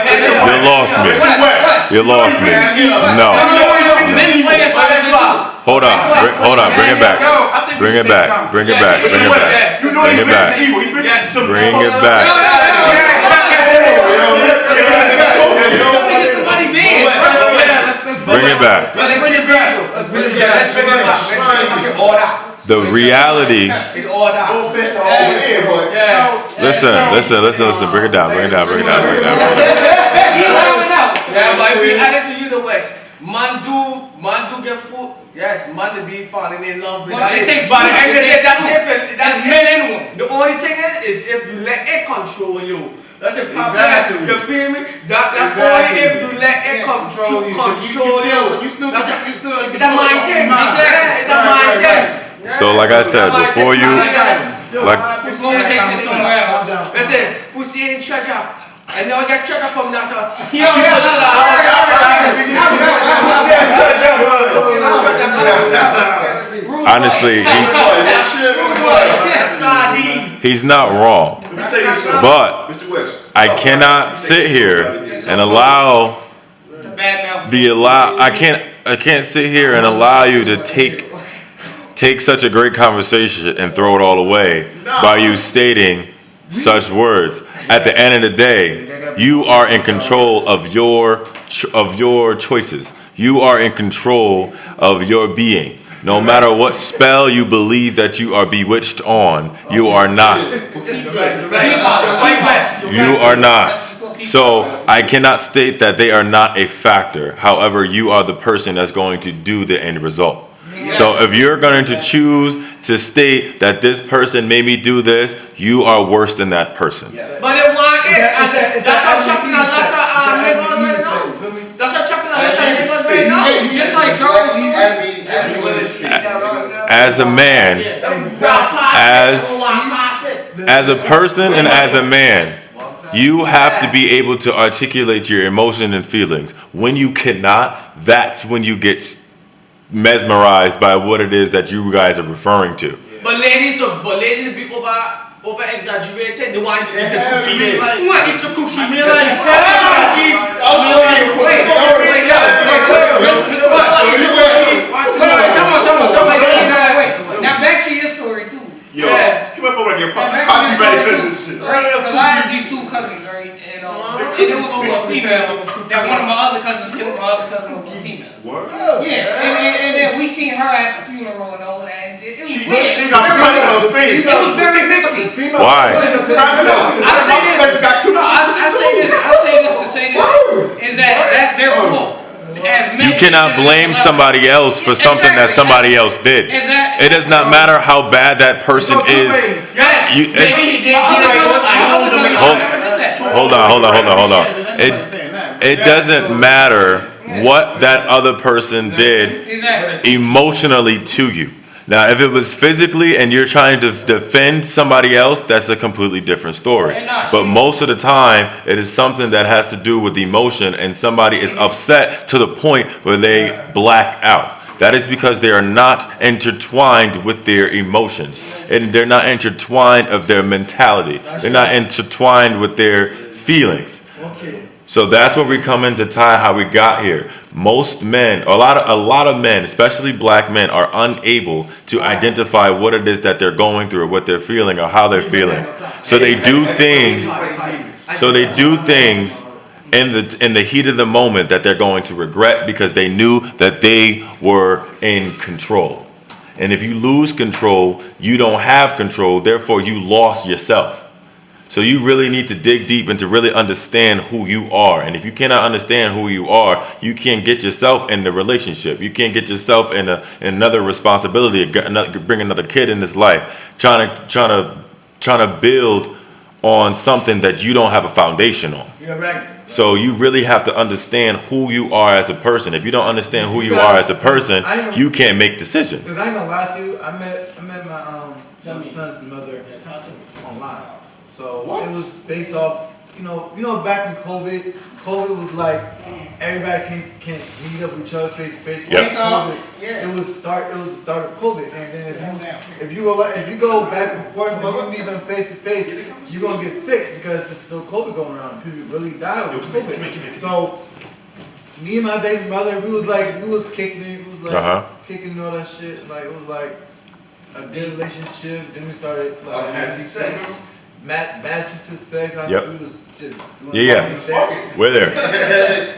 You lost me. No. Hold on. Bring it back. Bring it back. Bring it back. The reality. Listen. Bring it down. Yeah, but be honest with you, the West. Man do get food. Yes, man to be falling in love with. But it takes. But at the end of the day, that's different. That's men and women. The only thing is if you let it control you. That's a problem. Exactly. You feel me? That's only if you let it control you. It's a mind thing. It's a mind thing. So like I said, before we take this somewhere else. Listen, pussy ain't treasure. I never get treasure from that. Honestly, he's not wrong. But I cannot sit here and allow I can't sit here and allow you to take such a great conversation and throw it all away by you stating such words. At the end of the day, you are in control of your choices. You are in control of your being. No matter what spell you believe that you are bewitched on, you are not. You are not. So I cannot state that they are not a factor. However, you are the person that's going to do the end result. So if you're going to choose to state that this person made me do this, you are worse than that person. But it want it. That's a chopping a lot of niggas right now. That's a chopping a lot of niggas right now. Just like Charles. As a man, as a person and as a man, you have to be able to articulate your emotions and feelings. When you cannot, that's when you get mesmerized by what it is that you guys are referring to. But ladies be over exaggerated. They want to eat the cookie. Who want to eat your cookie? Now back to your story too. Yo, you went forward your pocket. I'll be ready for this shit. Right, because I have these two cousins, right? And it was over a female that one of my other cousins killed my other cousin over a female. What? Yeah, and then we seen her at the funeral and all of that. And it was weird. She got cut in her face. It was very mixy. Why? I say this to say this is that that's their fault. You cannot blame somebody else for something that somebody else did. It does not matter how bad that person is. Hold on. It doesn't matter what that other person did emotionally to you. Now, if it was physically and you're trying to defend somebody else, that's a completely different story. But most of the time, it is something that has to do with emotion, and somebody is upset to the point where they black out. That is because they are not intertwined with their emotions, and they're not intertwined of their mentality. They're not intertwined with their feelings. Okay. So that's where we come into tie how we got here. Most men, a lot of men, especially black men, are unable to identify what it is that they're going through, or what they're feeling, or how they're feeling. So they do things. So they do things in the heat of the moment that they're going to regret because they knew that they were in control. And if you lose control, you don't have control. Therefore, you lost yourself. So you really need to dig deep and to really understand who you are. And if you cannot understand who you are, you can't get yourself in the relationship. You can't get yourself in another responsibility, bring another kid in this life, trying to build on something that you don't have a foundation on. You're right. So you really have to understand who you are as a person. If you don't understand who you are as a person, you can't make decisions. Because I ain't gonna lie to you, I met my son's mother online. So it was based off, you know, back in COVID was like everybody can meet up with each other face to face. Yep. It was the start of COVID, and then if you go back and forth and you meet them face to face, you're gonna get sick because there's still COVID going around. People really die with COVID. So me and my baby mother, we was kicking it, we was like kicking all that shit. Like it was like a good relationship. Then we started like having sex. Matching to sex. Yep. We was just doing We're there.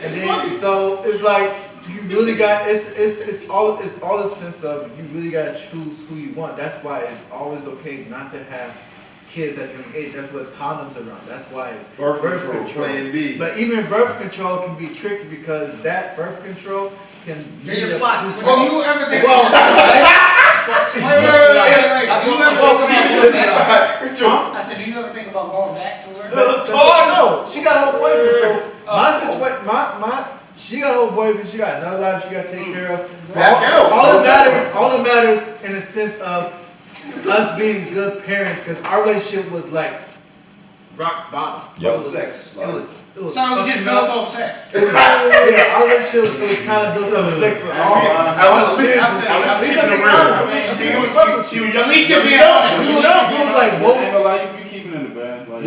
And then so it's like you really got it's all the sense of you really gotta choose who you want. That's why it's always okay not to have kids at a young age. That's why it's condoms around. That's why it's birth control. Plan B. But even birth control can be tricky because that birth control can lead up to. Do you ever think? I said, do you ever think about going back to her? No, she got her boyfriend. So my situation, she got her boyfriend. She got another life she got to take care of. All that matters in the sense of us being good parents, because our relationship was like rock bottom. Yep. It was So it was just built off sex. Yeah, our relationship was kind of built off sex, but all seriousness. At least I'm being honest. At least you're being honest. It was like, whoa. You keeping in the bed. That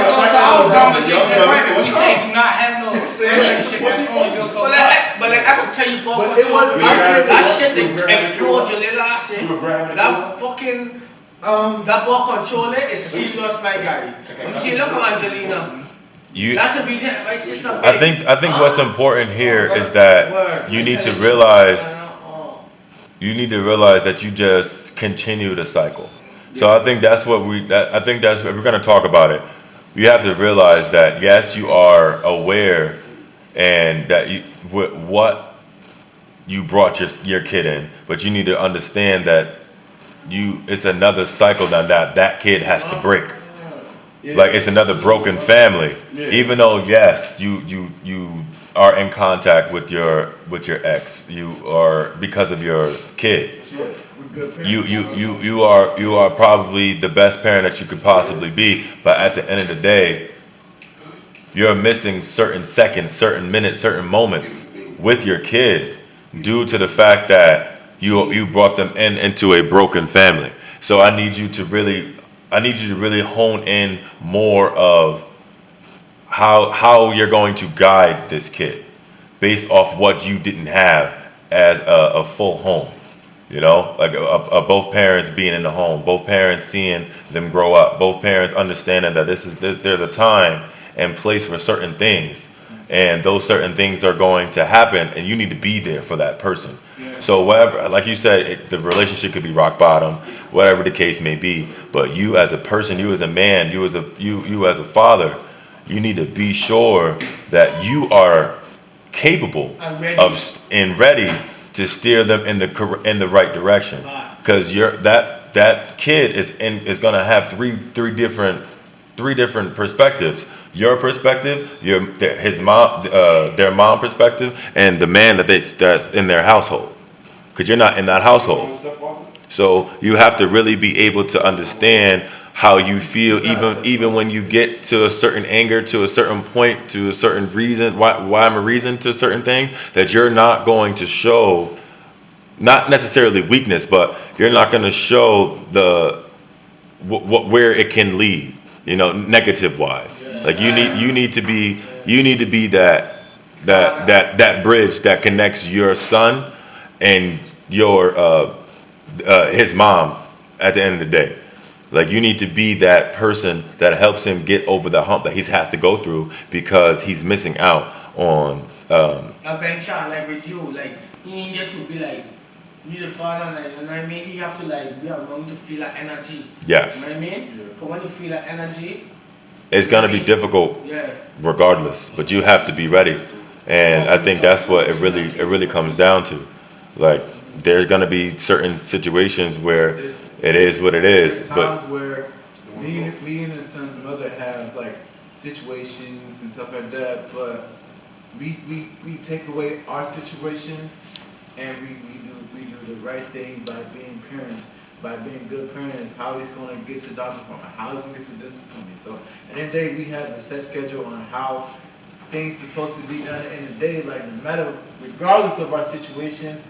goes to our conversation in private. We say do not have no relationship that's only built off sex. But like I can tell you, bro, But it was that shit that explode your little ass in. That fucking that ball controller is serious, my guy. I'm telling you, look at Angelina. That's the reason my sister. I think what's important here is that you need to realize that you just continue the cycle. So I think that's what if we're gonna talk about it, you have to realize that yes, you are aware and that what you brought your kid in, but you need to understand that it's another cycle that kid has to break. Like it's another broken family. Even though yes, you are in contact with your ex, you are because of your kid. You are probably the best parent that you could possibly be, but at the end of the day, you're missing certain seconds, certain minutes, certain moments with your kid due to the fact that you brought them into a broken family. So I need you to really hone in more of how you're going to guide this kid based off what you didn't have as a full home. You know, like both parents being in the home, both parents seeing them grow up, both parents understanding that there's a time and place for certain things, and those certain things are going to happen, and you need to be there for that person. So whatever, like you said, the relationship could be rock bottom, whatever the case may be. But you as a person, you as a man, you as a father, you need to be sure that you are capable and ready to steer them in the right direction. Because that kid is gonna have three different perspectives. Your perspective, their mom perspective, and the man that's in their household. Because you're not in that household. So you have to really be able to understand how you feel, even when you get to a certain anger, to a certain point, to a certain reason, why I'm a reason to a certain thing, that you're not going to show, not necessarily weakness, but you're not going to show where it can lead, negative wise. Like you need to be that bridge that connects your son and your his mom at the end of the day. Like you need to be that person that helps him get over the hump that he has to go through because he's missing out on Eventually, like with you, like he ain't get to be like be the father, like you know what I mean. He have to like be around to feel that energy. yes. You know what I mean? Cause when you feel that energy, It's gonna be difficult yeah. regardless, but you have to be ready. And I think that's what it really comes down to. Like there's gonna be certain situations where it is what it is, There's but times where me and his son's mother have like situations and stuff like that, but we take away our situations and we do the right thing by being parents, by being good parents, how he's gonna get to doctor's appointment, how he's gonna get to this appointment. So at the end of the day we have a set schedule on how things supposed to be done. In the day, like no matter, regardless of our situation,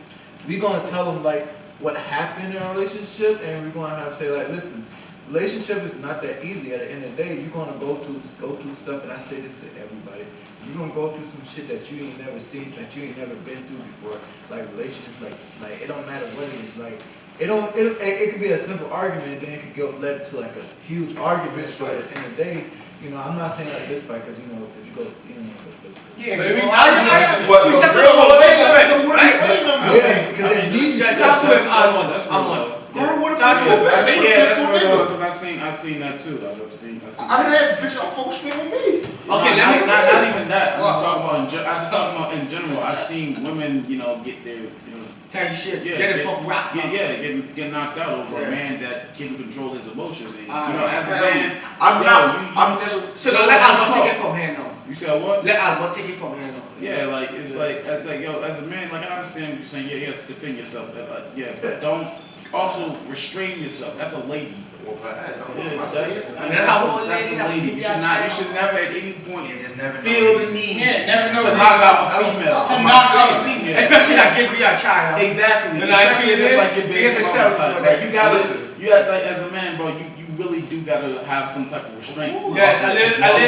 we're gonna tell them like what happened in our relationship, and we're gonna have to say like, listen, relationship is not that easy. At the end of the day, you're gonna go through stuff, and I say this to everybody. You're gonna go through some shit that you ain't never seen, that you ain't never been through before. Like relationships, like it don't matter what it is. Like it could be a simple argument, then it could go led to like a huge argument. But at the end of the day, you know, I'm not saying like this fight because you know if you go, you know, Yeah, But we- But we the set the real whole thing thing up, is right? yeah, because it needs Yeah, to talk to him. I'm on. Girl, what if Talk to him. I Yeah, mean, that's real because I seen that too. I've seen. I had bitch out folks scream with me. Okay, let me- Not even that. I'm just talking about. I just talking about in general. I seen women, you know, get their, you know, Type shit, Yeah, get it get- fucking rock. get knocked out over Yeah. a man that can't control his emotions. And, Ah, you know, as a hell, man, I'm yo, not- You I'm never, So now let Albert take it from here now. You said what? Let Albert take it from here now. Yeah, like it's like yo, as a man, like I understand what you're saying. Yeah, you have to defend yourself. Yeah, but don't also restrain yourself. That's a lady. Well, but I don't know Yeah, what I say. And that's how old that's lady a that lady. keep You your should not. You child. should never at any point There's never no feel the reason. need Yeah, never know to reason. knock out a female. To knock out a female. Especially that give you a child. Exactly. And I Especially if feel it's it, like your be baby in the mama self, type. but Like you gotta, listen. you got like as a man, bro. You really do gotta have some type of restraint. Yes, I live, Especially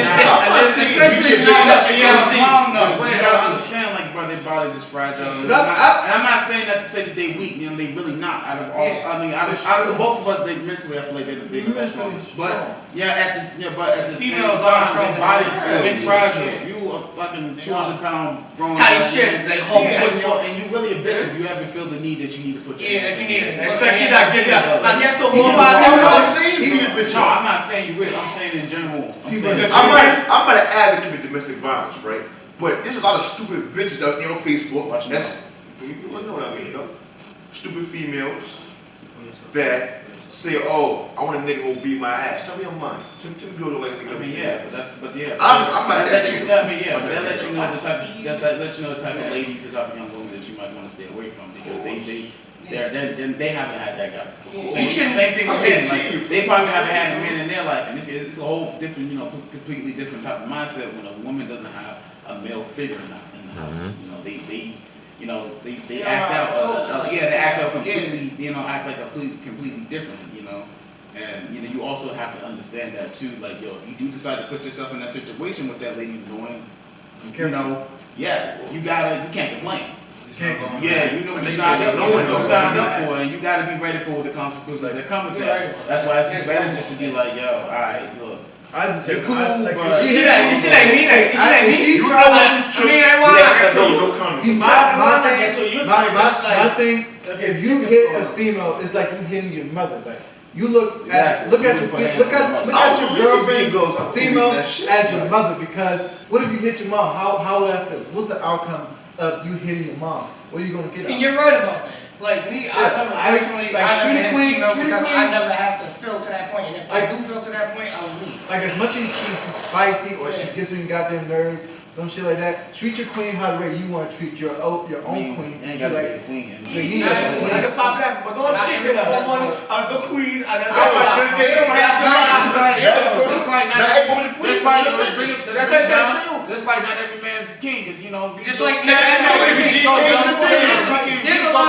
you now that should you're see. mom Because though. you gotta understand, like, bro, their bodies is fragile. And I- I'm not saying that to say that they weak. You know, they really not. Out of all, I mean, out of the both of us, they mentally, I feel like they the most strong. But but at the same Females are time, stronger their than bodies men. is fragile. Yeah. You a fucking 200-pound grown Tight ass shit, man. like Hulk You type putting your- and you really a bitch if you ever feel the need that you need to put your Yeah, hands that you on need your it. man. Especially that give you, I guess the whole Even body. though- I'm not saying you bitch No, out. I'm not saying you will. I'm saying in general. I'm saying I'm not an advocate for domestic violence, right? But there's a lot of stupid bitches out there on Facebook. Watch That's you know what I mean, though. Stupid females that say, "Oh, I want a nigga who beat my ass." Tell me your mind. Tell me do it like a nigga. I mean, beat yeah, my but ass. yeah. I'm not that let you, chick. I mean, yeah, I'm but not that that lets you chick. know the type of that lets you know the type of ladies, the type of young women that you might want to stay away from because they haven't had that guy. Same thing with men. Like, they probably haven't had a man in their life, and it's a whole different, you know, completely different type of mindset when a woman doesn't have a male figure in the house. You know, they act out. They act out completely. You know, act like completely different. You know. And you know, you also have to understand that too. Like, yo, if you do decide to put yourself in that situation with that lady, knowing, you know, you can't complain. Yeah, you know what you signed up for, and you gotta be ready for the consequences that come with that. That's why it's better just to be like, yo, all right, look. I just You're said, cool, like, but- if You see that? You see that? Me? You see that? Me? she You tries know to- what? I mean, I want to No comment. See, my thing, if you hit a female, it's like you hitting your mother. Like you look at Exactly. look at your girlfriend, a female as your mother. Because what if you hit your mom? How would that feel? What's the outcome of you hitting your mom? What are you gonna get? And out? you're right about that. Like me, I Yeah, never I- personally, like, I treat never a had queen- female treat a because queen. I never have to feel to that point. And if I Like- do feel to that point, I will leave. Like as much as she's spicy or she gets on your goddamn nerves, some shit like that. Treat your queen how the way you want to treat your own queen. Ain't Treat gotta be a like queen. Yeah, you know, That's the problem, but don't treat me like woman as the queen and then They don't have to. Just like not every man's a king, cause you know. Just like you go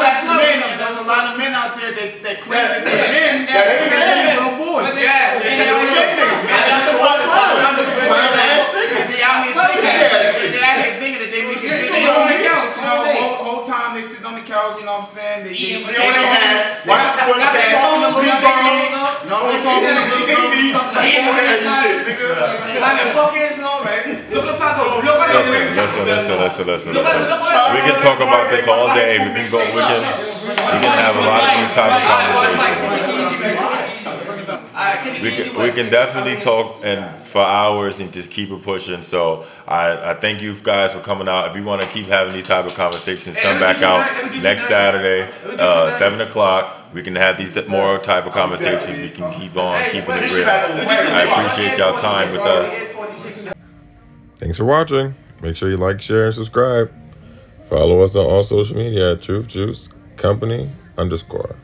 back to men, and there's a lot of men out there that claim that they're men, that they're little boys. Yeah, And they always say that. that's the one. eating sit on his potatoes. ass, watch the Got their phone number, got their clothes up. No, they talking to little girls. Like the fuck is no, right? Look at Paco. Look at Listen. We can talk about this all day. We can have a lot of these type of conversations. We can definitely talk for hours and just keep it pushing. So I thank you guys for coming out. If you want to keep having these type of conversations, come back out next Saturday, 7 o'clock. We can have these more type of conversations. We can keep on keeping it real. I appreciate y'all's time with us. Thanks for watching. Make sure you like, share, and subscribe. Follow us on all social media at Truth Juice Company _.